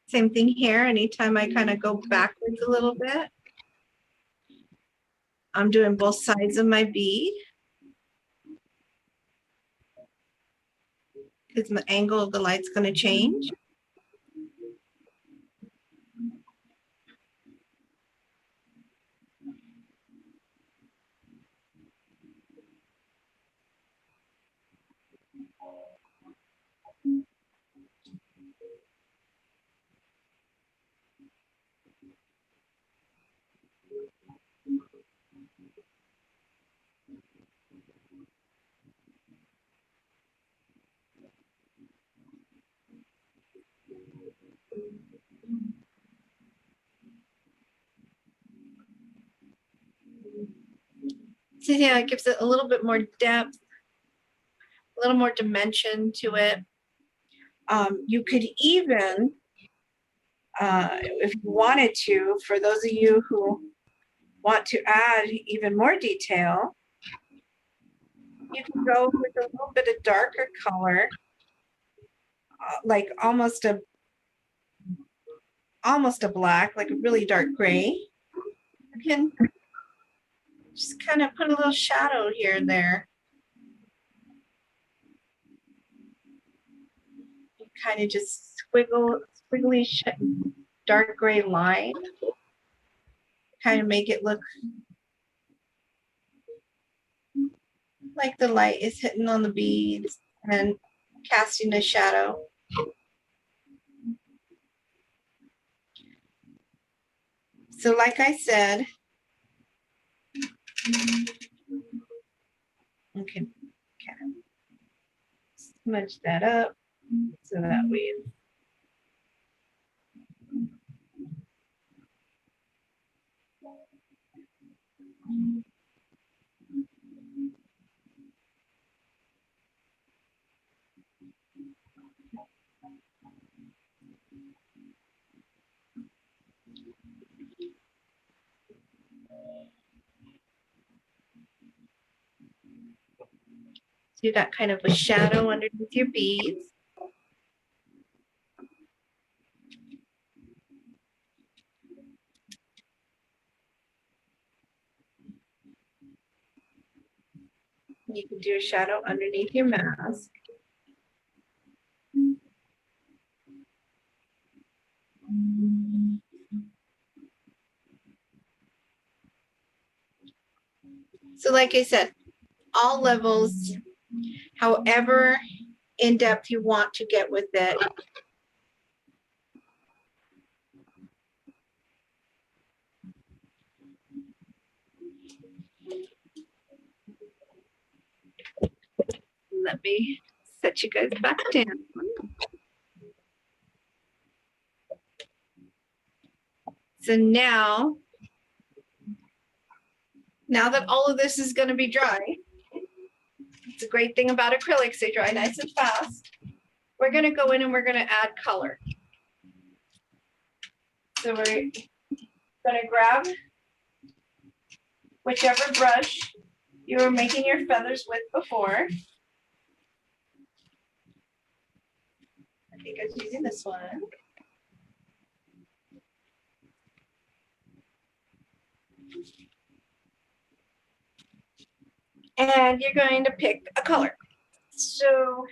Same thing here. Anytime I kind of go backwards a little bit, I'm doing both sides of my bead, because the angle of the light's going to change. So yeah, it gives it a little bit more depth, a little more dimension to it. You could even, if you wanted to, for those of you who want to add even more detail, you can go with a little bit of darker color, like almost a black, like a really dark gray. You can just kind of put a little shadow here and there. Kind of just squiggly dark gray line. Kind of make it look like the light is hitting on the beads and casting a shadow. So like I said, okay, kind of smudge that up so that way. So you got kind of a shadow underneath your beads. You can do a shadow underneath your mask. So like I said, all levels, however in depth you want to get with it. let me set you guys back down. So now that all of this is going to be dry, it's a great thing about acrylics, they dry nice and fast. We're going to go in and we're going to add color. So we're going to grab whichever brush you were making your feathers with before. I think I was using this one. And you're going to pick a color. So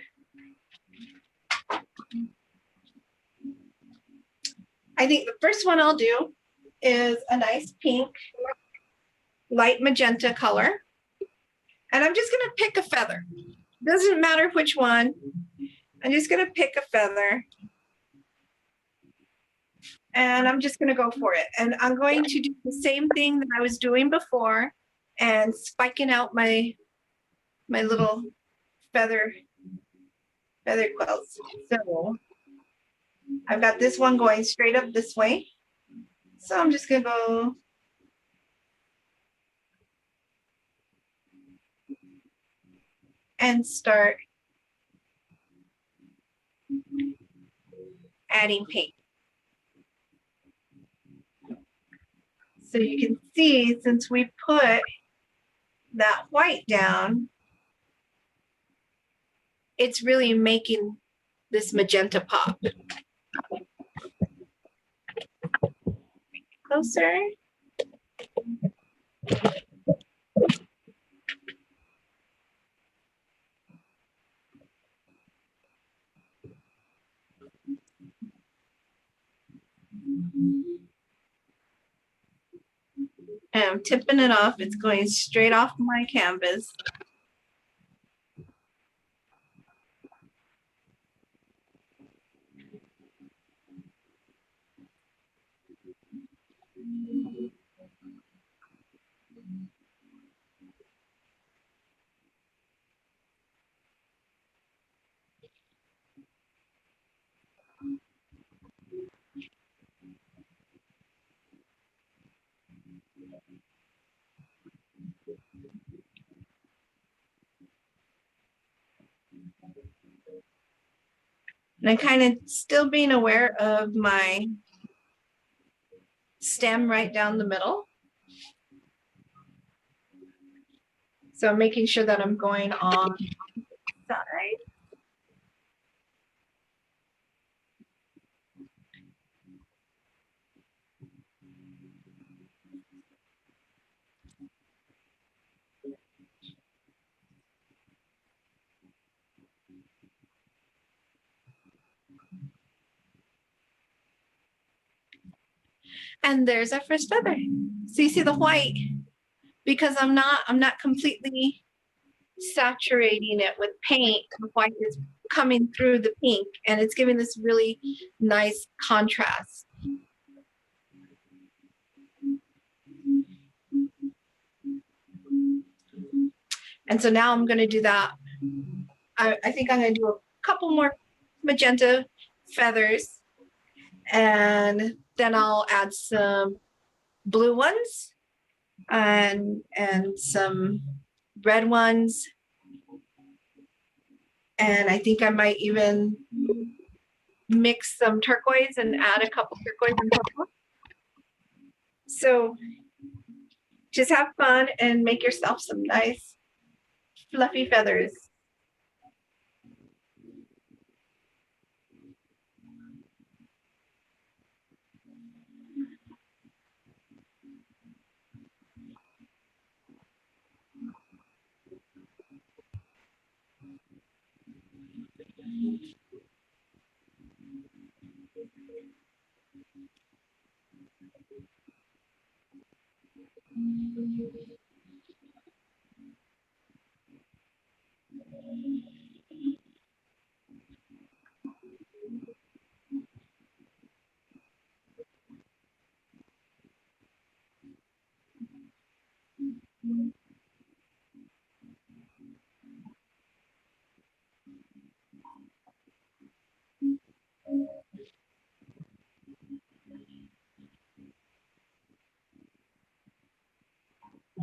I think the first one I'll do is a nice pink, light magenta color. And I'm just going to pick a feather. Doesn't matter which one. I'm just going to pick a feather. And I'm just going to go for it. And I'm going to do the same thing that I was doing before and spiking out my little feather quills. So I've got this one going straight up this way. So I'm just going to go and start adding paint. So you can see, since we put that white down, it's really making this magenta pop. Closer. And I'm tipping it off. It's going straight off my canvas. And I'm kind of still being aware of my stem right down the middle. So I'm making sure that I'm going on the side. And there's our first feather. So you see the white, because I'm not completely saturating it with paint. The white is coming through the pink and it's giving this really nice contrast. And so now I'm going to do that. I think I'm going to do a couple more magenta feathers, and then I'll add some blue ones and some red ones. And I think I might even mix some turquoise and add a couple turquoise and purple. So just have fun and make yourself some nice fluffy feathers.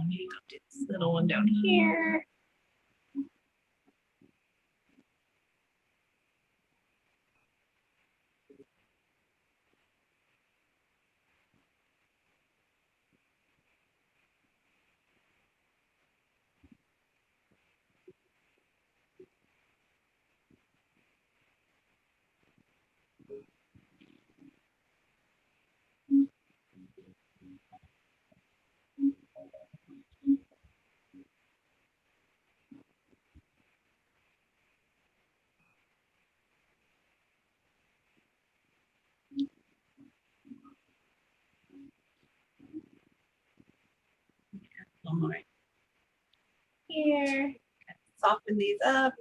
maybe I'll do this little one down here. All right. Here, soften these up.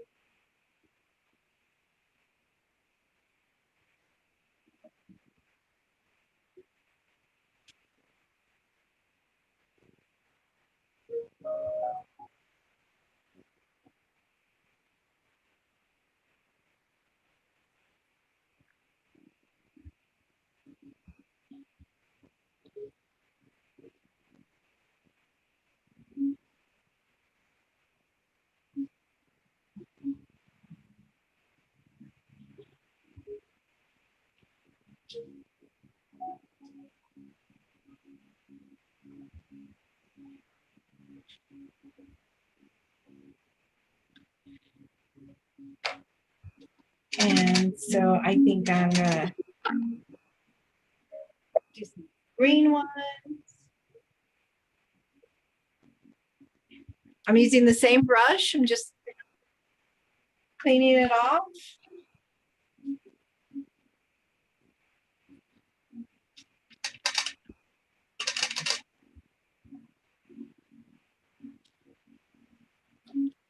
And so I think I'm gonna do some green ones. I'm using the same brush. I'm just cleaning it off.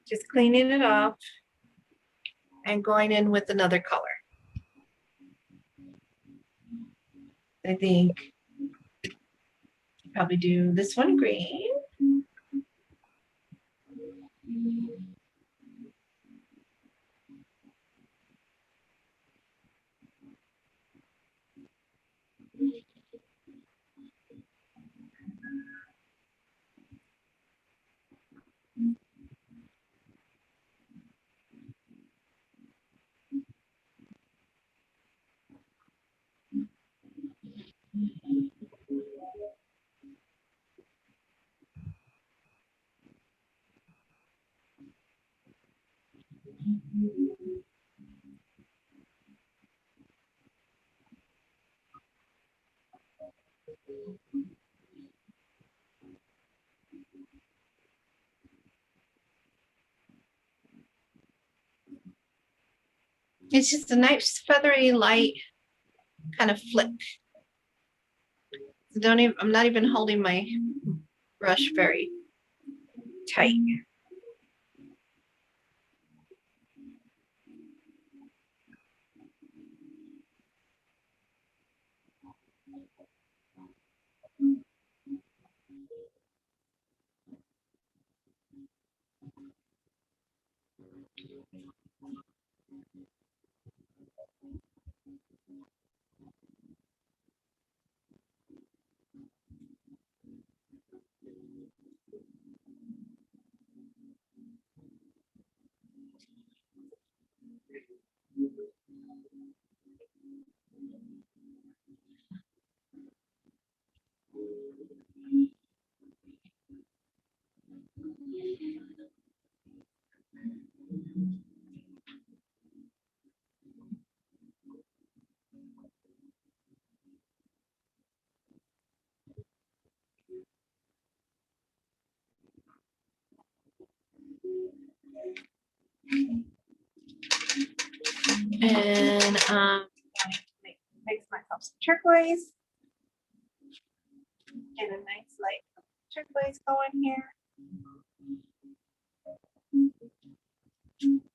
Just cleaning it off and going in with another color. I think probably do this one green. It's just a nice feathery light kind of flick. I'm not even holding my brush very tight. And mix myself some turquoise. Get a nice light turquoise going here.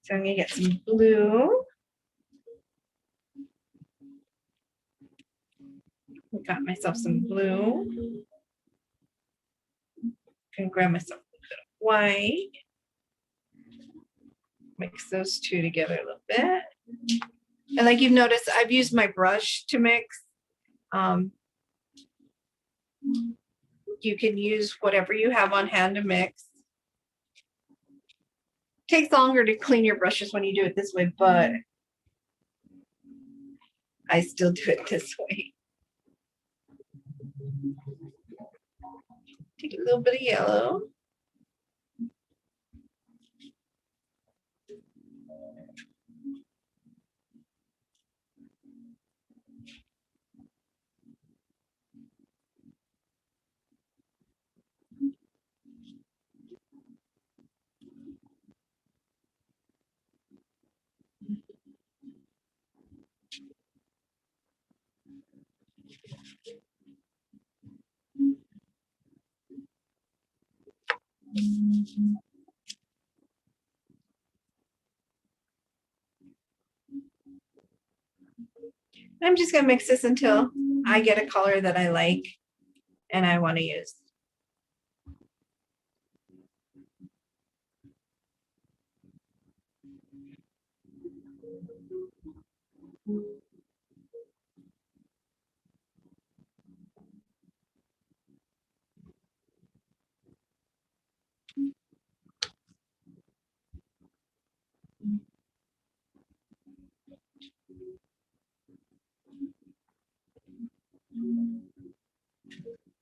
So I'm gonna get some blue. Got myself some blue. Can grab myself a bit of white. Mix those two together a little bit. And like you've noticed, I've used my brush to mix. you can use whatever you have on hand to mix. Takes longer to clean your brushes when you do it this way, but I still do it this way. Take a little bit of yellow. I'm just gonna mix this until I get a color that I like and I want to use.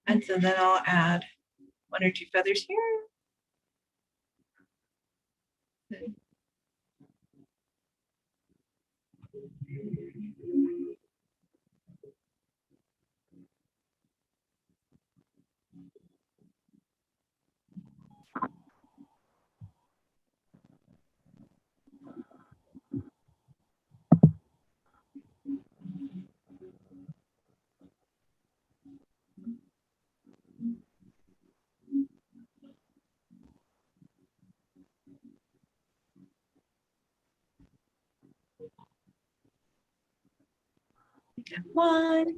And so then I'll add 1 or 2 feathers here. Got 1.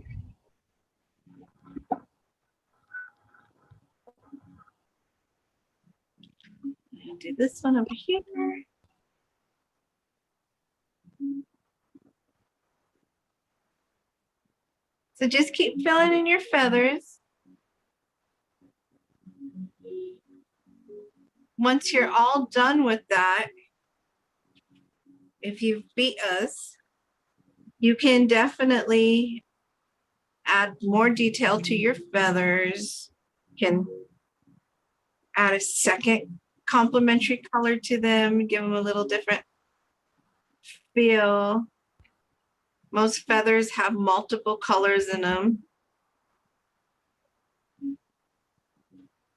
I'll do this one over here. So just keep filling in your feathers. Once you're all done with that, if you've beat us, you can definitely add more detail to your feathers. You can add a second complementary color to them, give them a little different feel. Most feathers have multiple colors in them.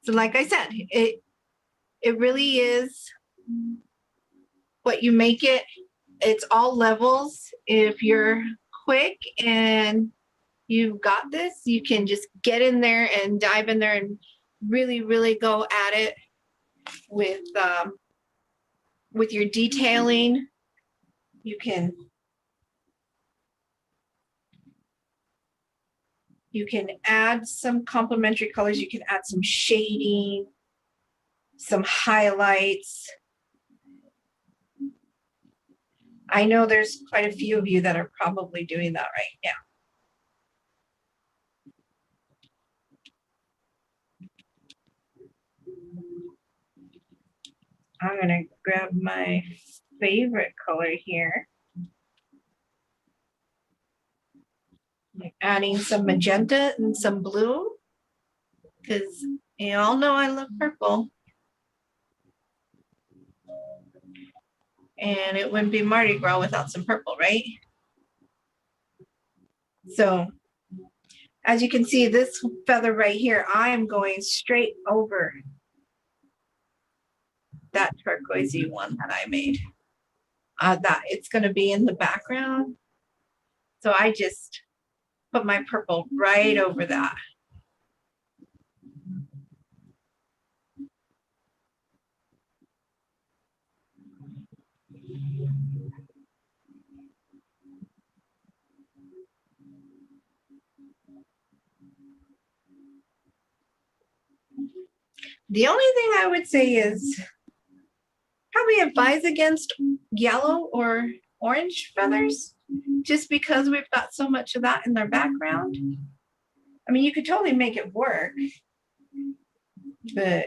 So like I said, it really is what you make it. It's all levels. If you're quick and you've got this, you can just get in there and dive in there and really, really go at it with your detailing. You can add some complementary colors. You can add some shading, some highlights. I know there's quite a few of you that are probably doing that right now. I'm gonna grab my favorite color here. I'm adding some magenta and some blue, because you all know I love purple. And it wouldn't be Mardi Gras without some purple, right? So as you can see, this feather right here, I'm going straight over that turquoisey one that I made. That it's going to be in the background. So I just put my purple right over that. The only thing I would say is probably advise against yellow or orange feathers, just because we've got so much of that in their background. I mean, you could totally make it work, But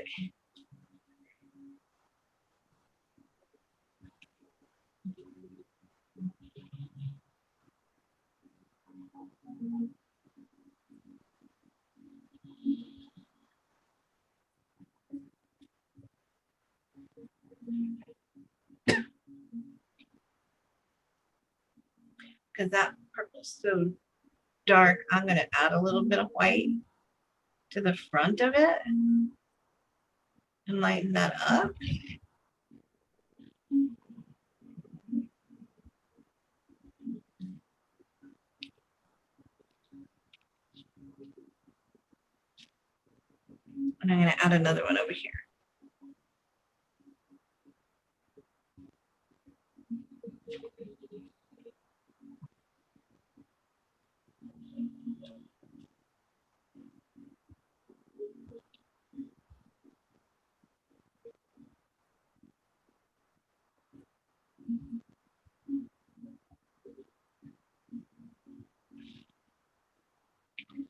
because that purple's so dark, I'm going to add a little bit of white to the front of it and lighten that up. And I'm going to add another one over here.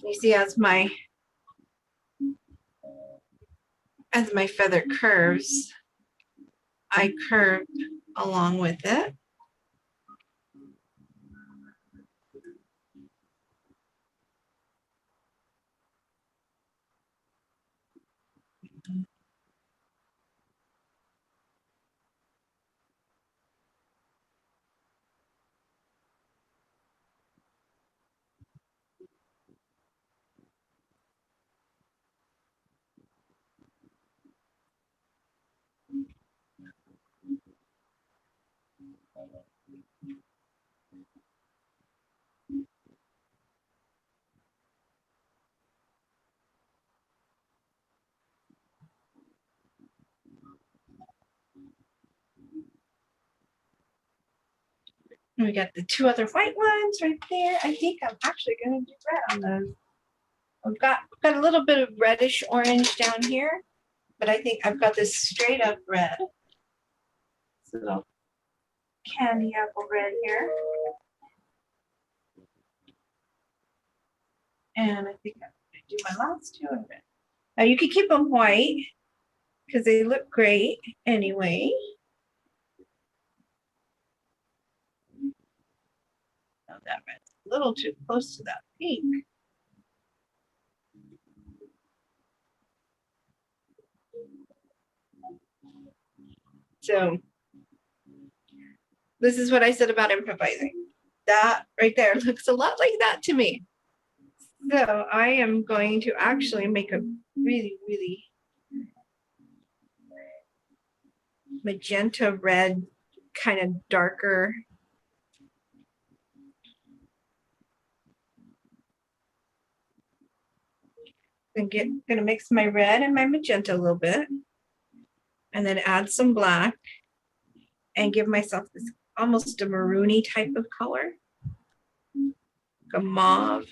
You see, as my feather curves, I curve along with it. And we got the two other white ones right there. I think I'm actually going to do red on those. I've got a little bit of reddish orange down here, but I think I've got this straight up red. This little candy apple red here. And I think I'm going to do my last two in red. Now you can keep them white because they look great anyway. Now that red's a little too close to that pink. So this is what I said about improvising. That right there looks a lot like that to me. So I am going to actually make a really, really magenta red, kind of darker. I'm gonna mix my red and my magenta a little bit, and then add some black and give myself this almost a maroony type of color, like a mauve.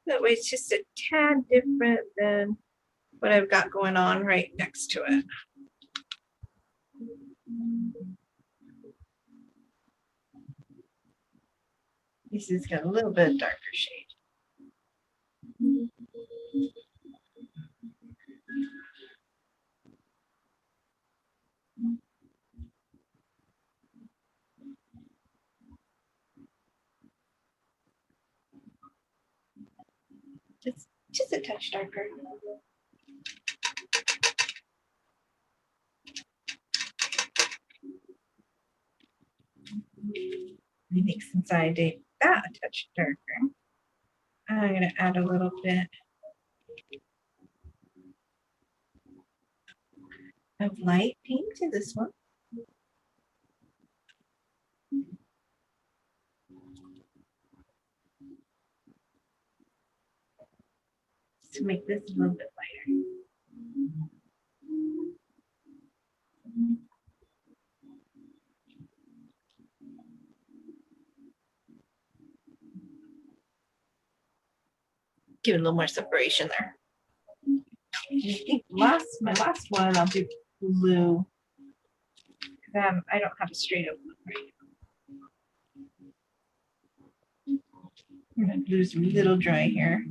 That way it's just a tad different than what I've got going on right next to it. This has got a little bit darker shade. Just a touch darker. I think since I did that a touch darker, I'm going to add a little bit of light pink to this one. To make this a little bit lighter. Give it a little more separation there. I think my last one I'll do blue. I don't have a straight up one right now. My glue's a little dry here.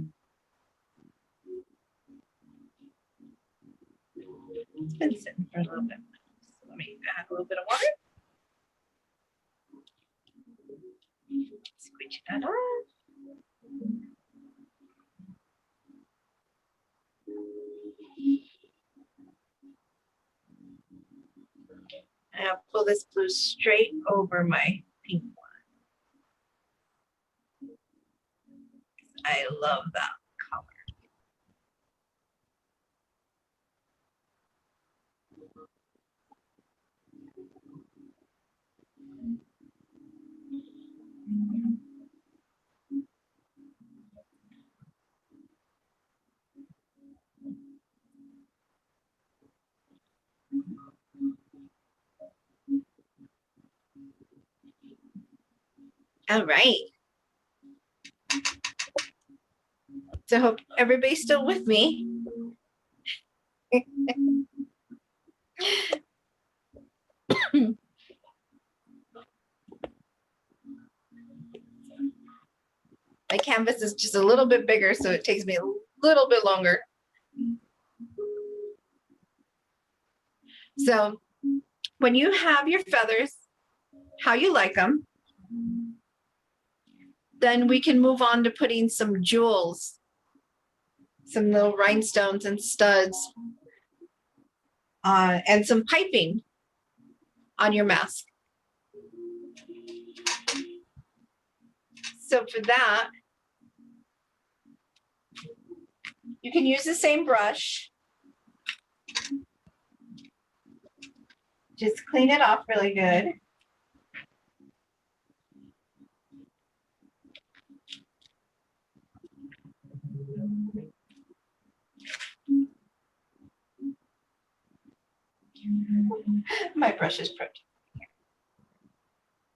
It's been sitting for a little bit. So let me add a little bit of water. Squeeze that off. And I'll pull this blue straight over my pink one. I love that color. All right. So I hope everybody's still with me. My canvas is just a little bit bigger, so it takes me a little bit longer. So when you have your feathers, how you like them, then we can move on to putting some jewels, some little rhinestones and studs, and some piping on your mask. So for that, you can use the same brush. Just clean it off really good. My brush is broken.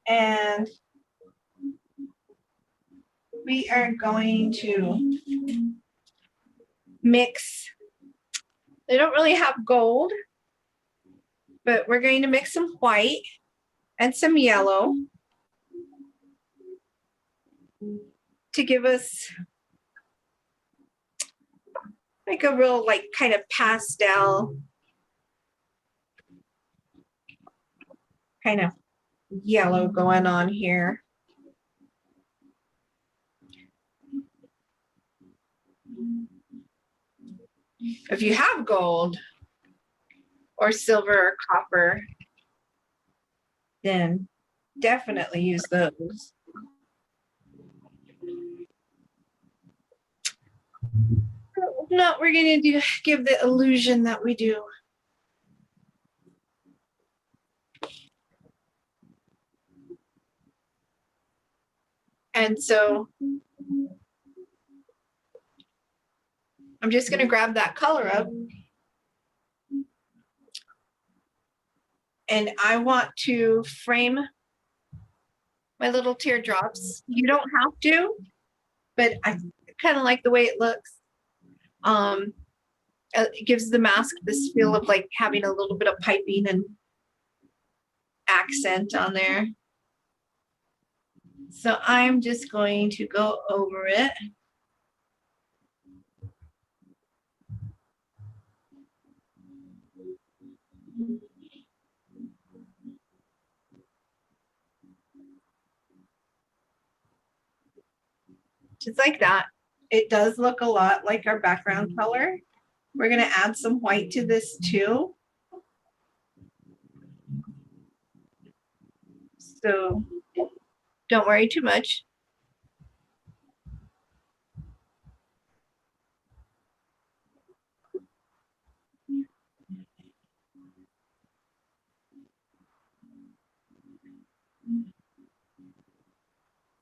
And we are going to mix. They don't really have gold, but we're going to mix some white and some yellow to give us like a real like kind of pastel kind of yellow going on here. If you have gold or silver or copper, then definitely use those. No, we're going to give the illusion that we do. And so I'm just going to grab that color up. And I want to frame my little teardrops. You don't have to, but I kind of like the way it looks. It gives the mask this feel of like having a little bit of piping and accent on there. So I'm just going to go over it. Just like that. It does look a lot like our background color. We're going to add some white to this too. So don't worry too much.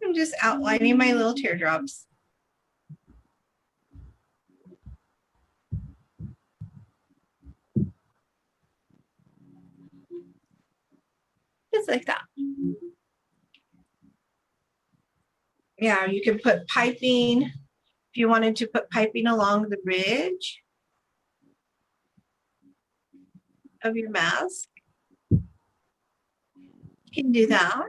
I'm just outlining my little teardrops. Just like that. Yeah, you can put piping if you wanted to put piping along the ridge of your mask. You can do that.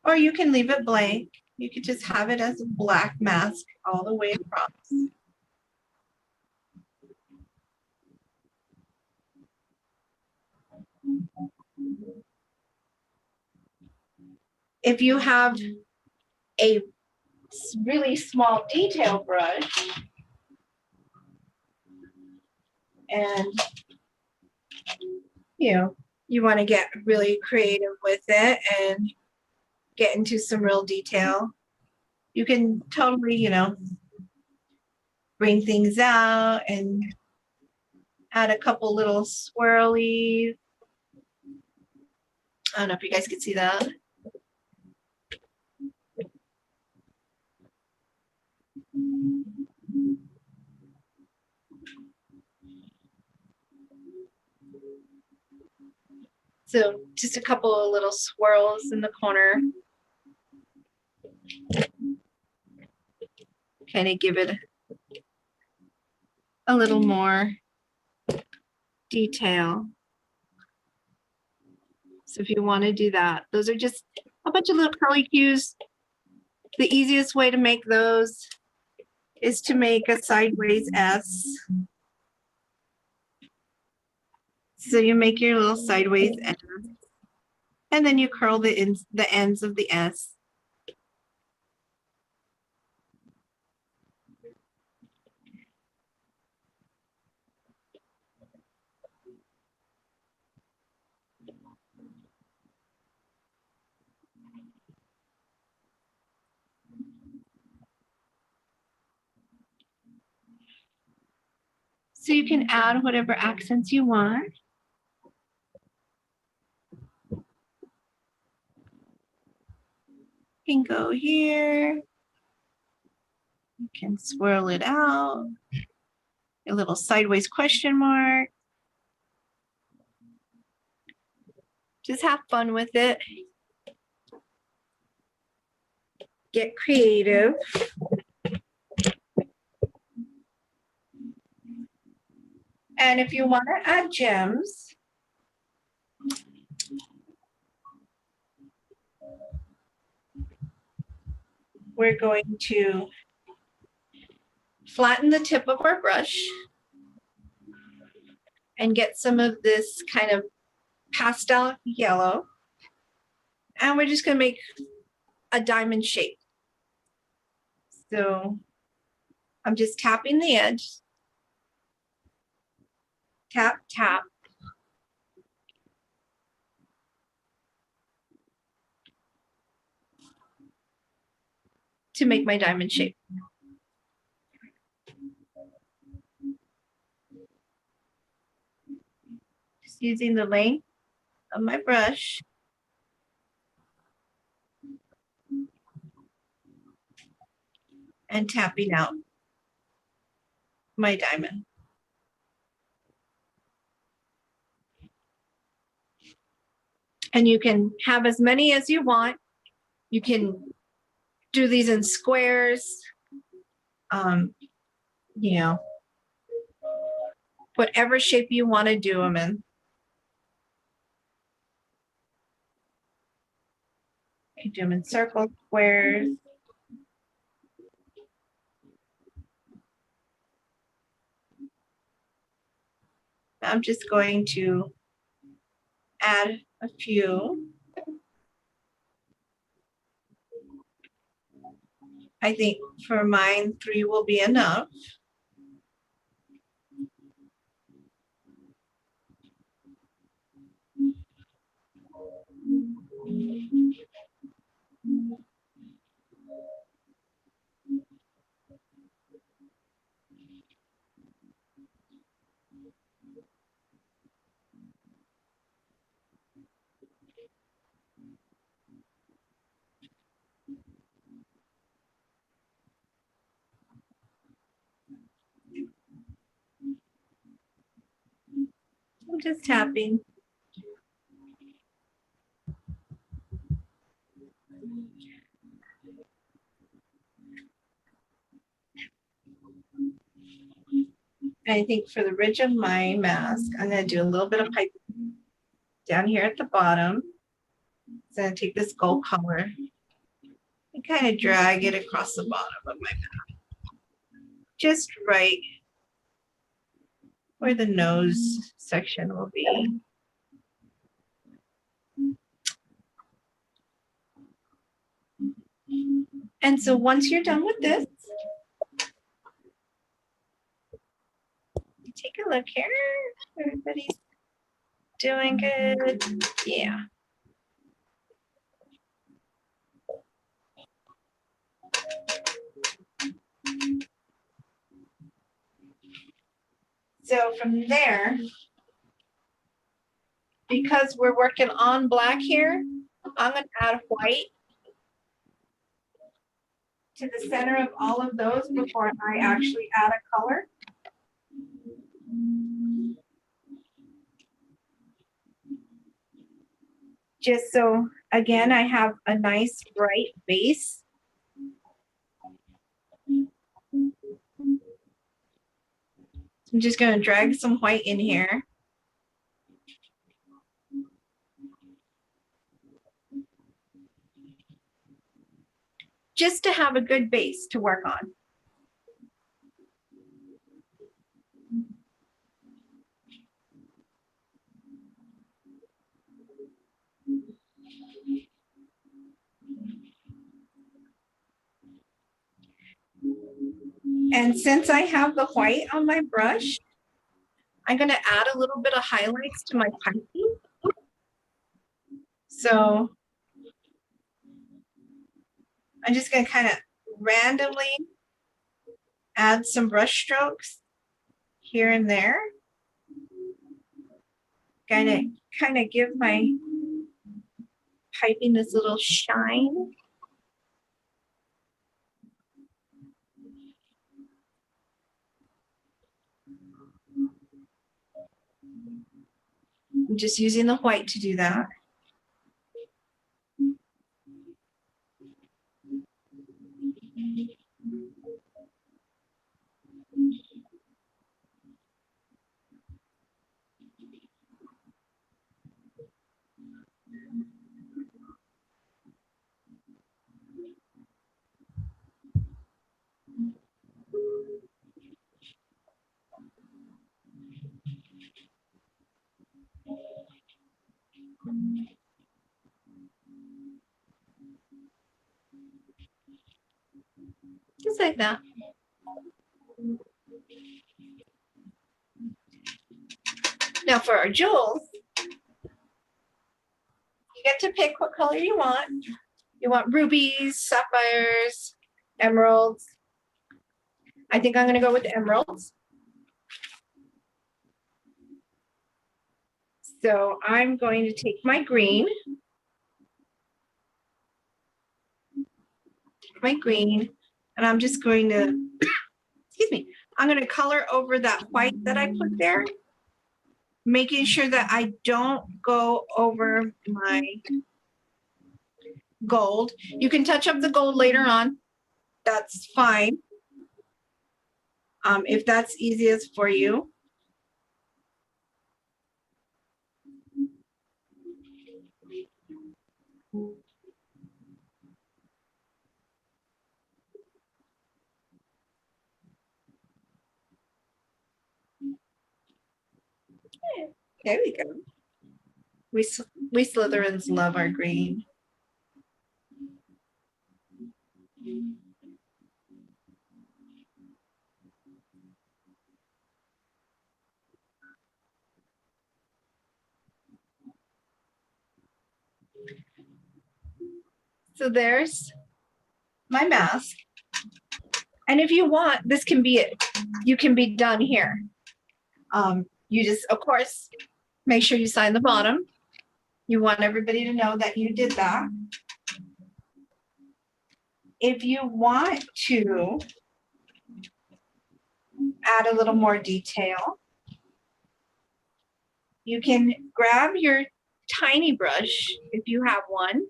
Or you can leave it blank. You could just have it as a black mask all the way across. If you have a really small detail brush and you want to get really creative with it and get into some real detail, you can totally, bring things out and add a couple little swirlies. I don't know if you guys can see that. So just a couple of little swirls in the corner. Kind of give it a little more detail. So if you want to do that, those are just a bunch of little curly cues. The easiest way to make those is to make a sideways S. So you make your little sideways S, and then you curl the ends of the S. So you can add whatever accents you want. You can go here. You can swirl it out. A little sideways question mark. Just have fun with it. Get creative. And if you want to add gems, we're going to flatten the tip of our brush and get some of this kind of pastel yellow. And we're just going to make a diamond shape. So I'm just tapping the edge. Tap, tap. To make my diamond shape. Just using the length of my brush. And tapping out my diamond. And you can have as many as you want. You can do these in squares. Whatever shape you want to do them in. You can do them in circles, squares. I'm just going to add a few. I think for mine, 3 will be enough. I'm just tapping. I think for the ridge of my mask, I'm going to do a little bit of piping down here at the bottom. So I'm going to take this gold color kind of drag it across the bottom of my map. Just right where the nose section will be. And so once you're done with this, take a look here. Everybody's doing good. Yeah. So from there, because we're working on black here, I'm going to add white to the center of all of those before I actually add a color. Just so, again, I have a nice bright base. I'm just going to drag some white in here. Just to have a good base to work on. And since I have the white on my brush, I'm going to add a little bit of highlights to my piping. So I'm just going to kind of randomly add some brush strokes here and there. Kind of give my piping this little shine. I'm just using the white to do that. Just like that. Now for our jewels, you get to pick what color you want. You want rubies, sapphires, emeralds. I think I'm going to go with emeralds. So I'm going to take my green. And I'm just going to, excuse me, I'm going to color over that white that I put there, making sure that I don't go over my gold. You can touch up the gold later on. That's fine. If that's easiest for you. There we go. We Slytherins love our green. So there's my mask. And if you want, this can be it. You can be done here. You just, of course, make sure you sign the bottom. You want everybody to know that you did that. If you want to add a little more detail, you can grab your tiny brush, if you have one,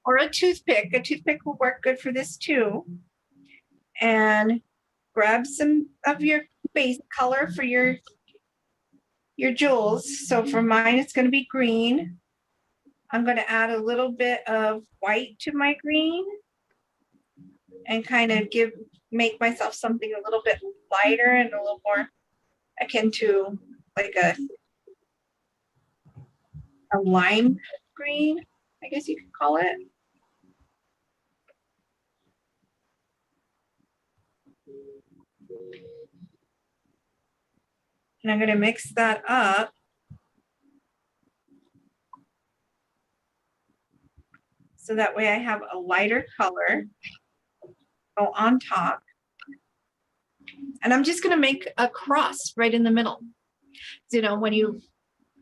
or a toothpick. A toothpick will work good for this too. And grab some of your base color for your jewels. So for mine, it's going to be green. I'm going to add a little bit of white to my green. and kind of make myself something a little bit lighter and a little more akin to like a lime green, I guess you could call it. And I'm going to mix that up so that way I have a lighter color go on top. And I'm just going to make a cross right in the middle. You know, when you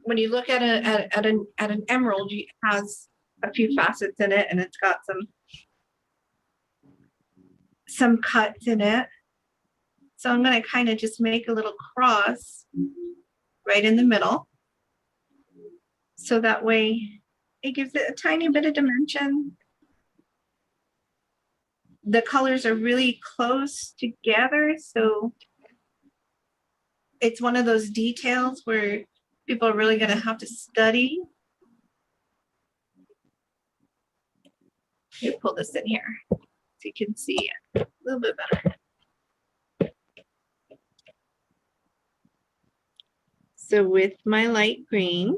look at an emerald, it has a few facets in it, and it's got some cuts in it. So I'm going to kind of just make a little cross right in the middle. So that way it gives it a tiny bit of dimension. The colors are really close together. So it's one of those details where people are really going to have to study. Let me pull this in here so you can see it a little bit better. So with my light green,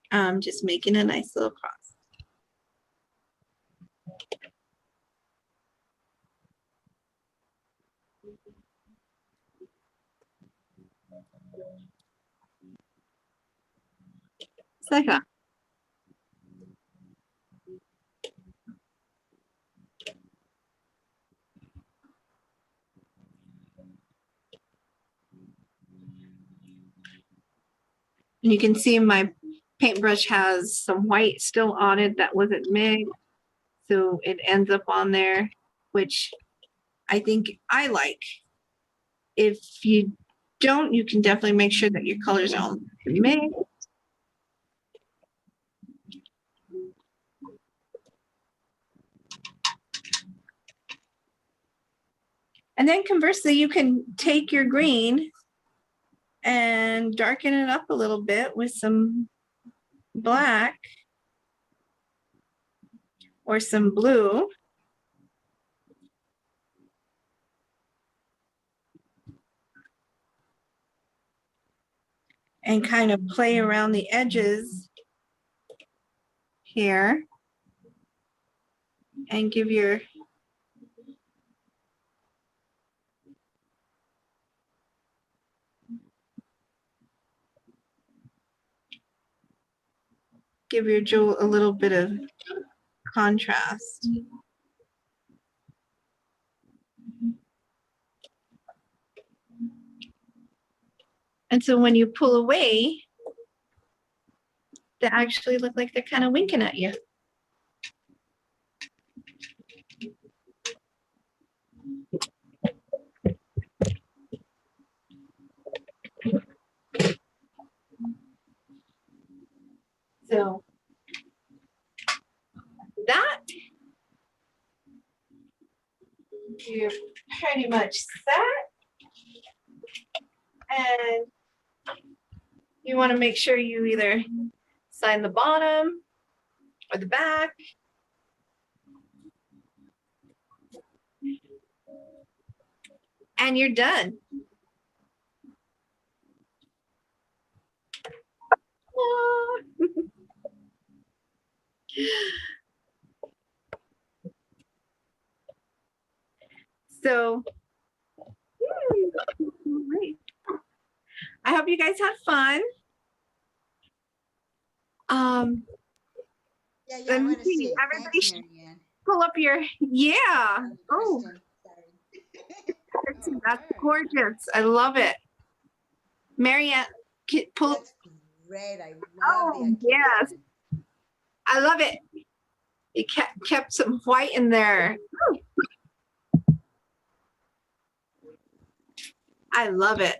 I'm just making a nice little cross. Second. And you can see my paintbrush has some white still on it that wasn't mixed. So it ends up on there, which I think I like. If you don't, you can definitely make sure that your colors are all mixed. And then conversely, you can take your green and darken it up a little bit with some black or some blue. And kind of play around the edges here and give your jewel a little bit of contrast. And so when you pull away, they actually look like they're kind of winking at you. So that you're pretty much set. And you want to make sure you either sign the bottom or the back. And you're done. So, I hope you guys had fun.
Yeah,
Let
I
me
want to
see.
see.
Everybody
Thanks,
should
Marianne.
pull up your, yeah. Oh,
Kristen,
that's gorgeous. I love it. Marianne, pull.
That's great. I love the
Oh, yes.
occasion.
I love it. You kept some white in there. I love it.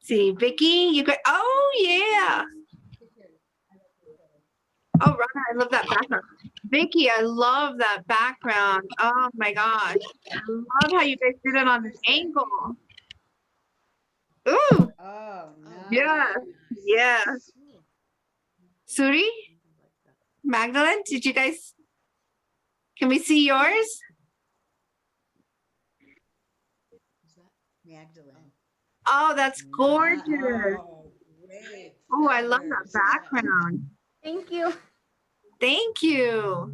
See, Vicky, you got, oh yeah. Oh, Rana, I love that background. Vicky, I love that background. Oh my gosh. I love how you guys did it on this angle. Ooh,
Oh, no.
yes, yes. Suri? Magdalene, did you guys, can we see yours?
Is that?
Magdalene.
Oh, that's gorgeous.
Oh, great.
Oh, I love that
feathers.
background.
Thank you.
Thank you.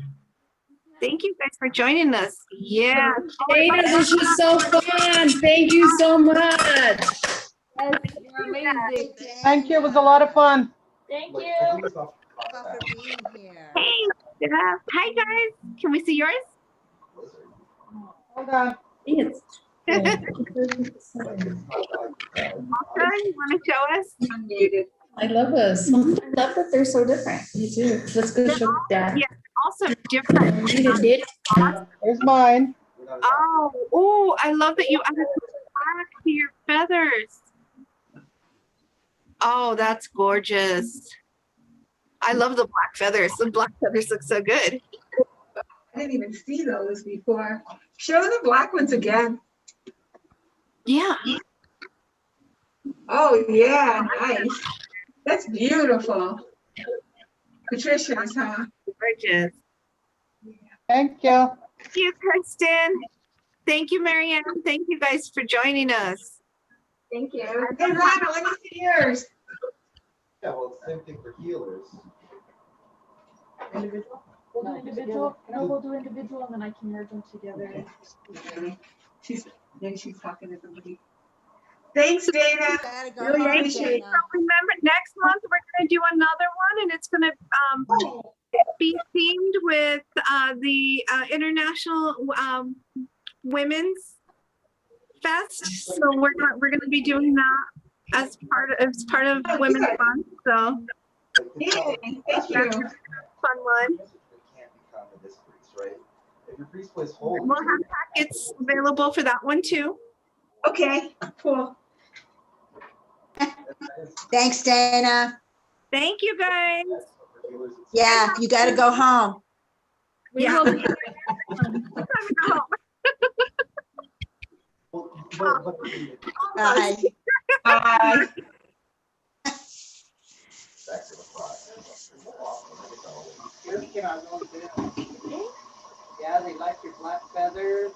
Thank you guys for joining us. Yeah.
Dana, this was so fun. Thank you so much.
Yes, you're amazing.
Thank you. It was a lot of fun.
Thank you.
Thank you all for being here.
Hey, Steph. Hi, guys. Can we see yours?
Hold on.
It's
Malta, you want to show us?
I love this. I love that they're so different. You do. Let's go show Dad.
Yeah, also different.
Did.
There's mine.
Oh, I love that you added the black to your feathers. Oh, that's gorgeous. I love the black feathers. The black feathers look so good.
I didn't even see those before. Show the black ones again.
Yeah.
Oh, yeah, nice. That's beautiful. Patricia's, huh?
Gorgeous.
Thank you.
Thank you, Kristen. Thank you, Marianne. Thank you guys for joining us.
Thank you.
Hey, Rhonda, let me see yours.
Yeah, well, it's the same thing for healers.
Individual?
We'll do individual. No, we'll do individual and then I can merge them together.
Maybe she's talking to somebody. Thanks, Dana.
Gotta go
Really
home,
appreciate
Dana.
So remember, next month we're going to do another one, and it's going to be themed with the International Women's Fest. So we're going to be doing that as part of Women's Month. So
Yay, thank
that's
you.
a fun one.
They can't become in this priest, right? If your priest plays hold,
We'll have packets available for that one too.
Okay, cool.
Thanks, Dana.
Thank you, guys.
for healers, it's-
Yeah, you gotta go home.
Yeah.
Well,
Bye.
Bye.
back to the front.
Yeah, they like your black feathers.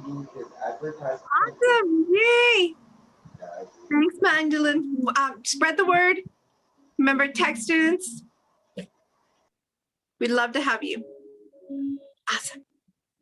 You can advertise.
Awesome. Yay.
Yeah, I agree.
Thanks, Magdalene. Spread the word. Remember, tech students. We'd love to have you. Awesome.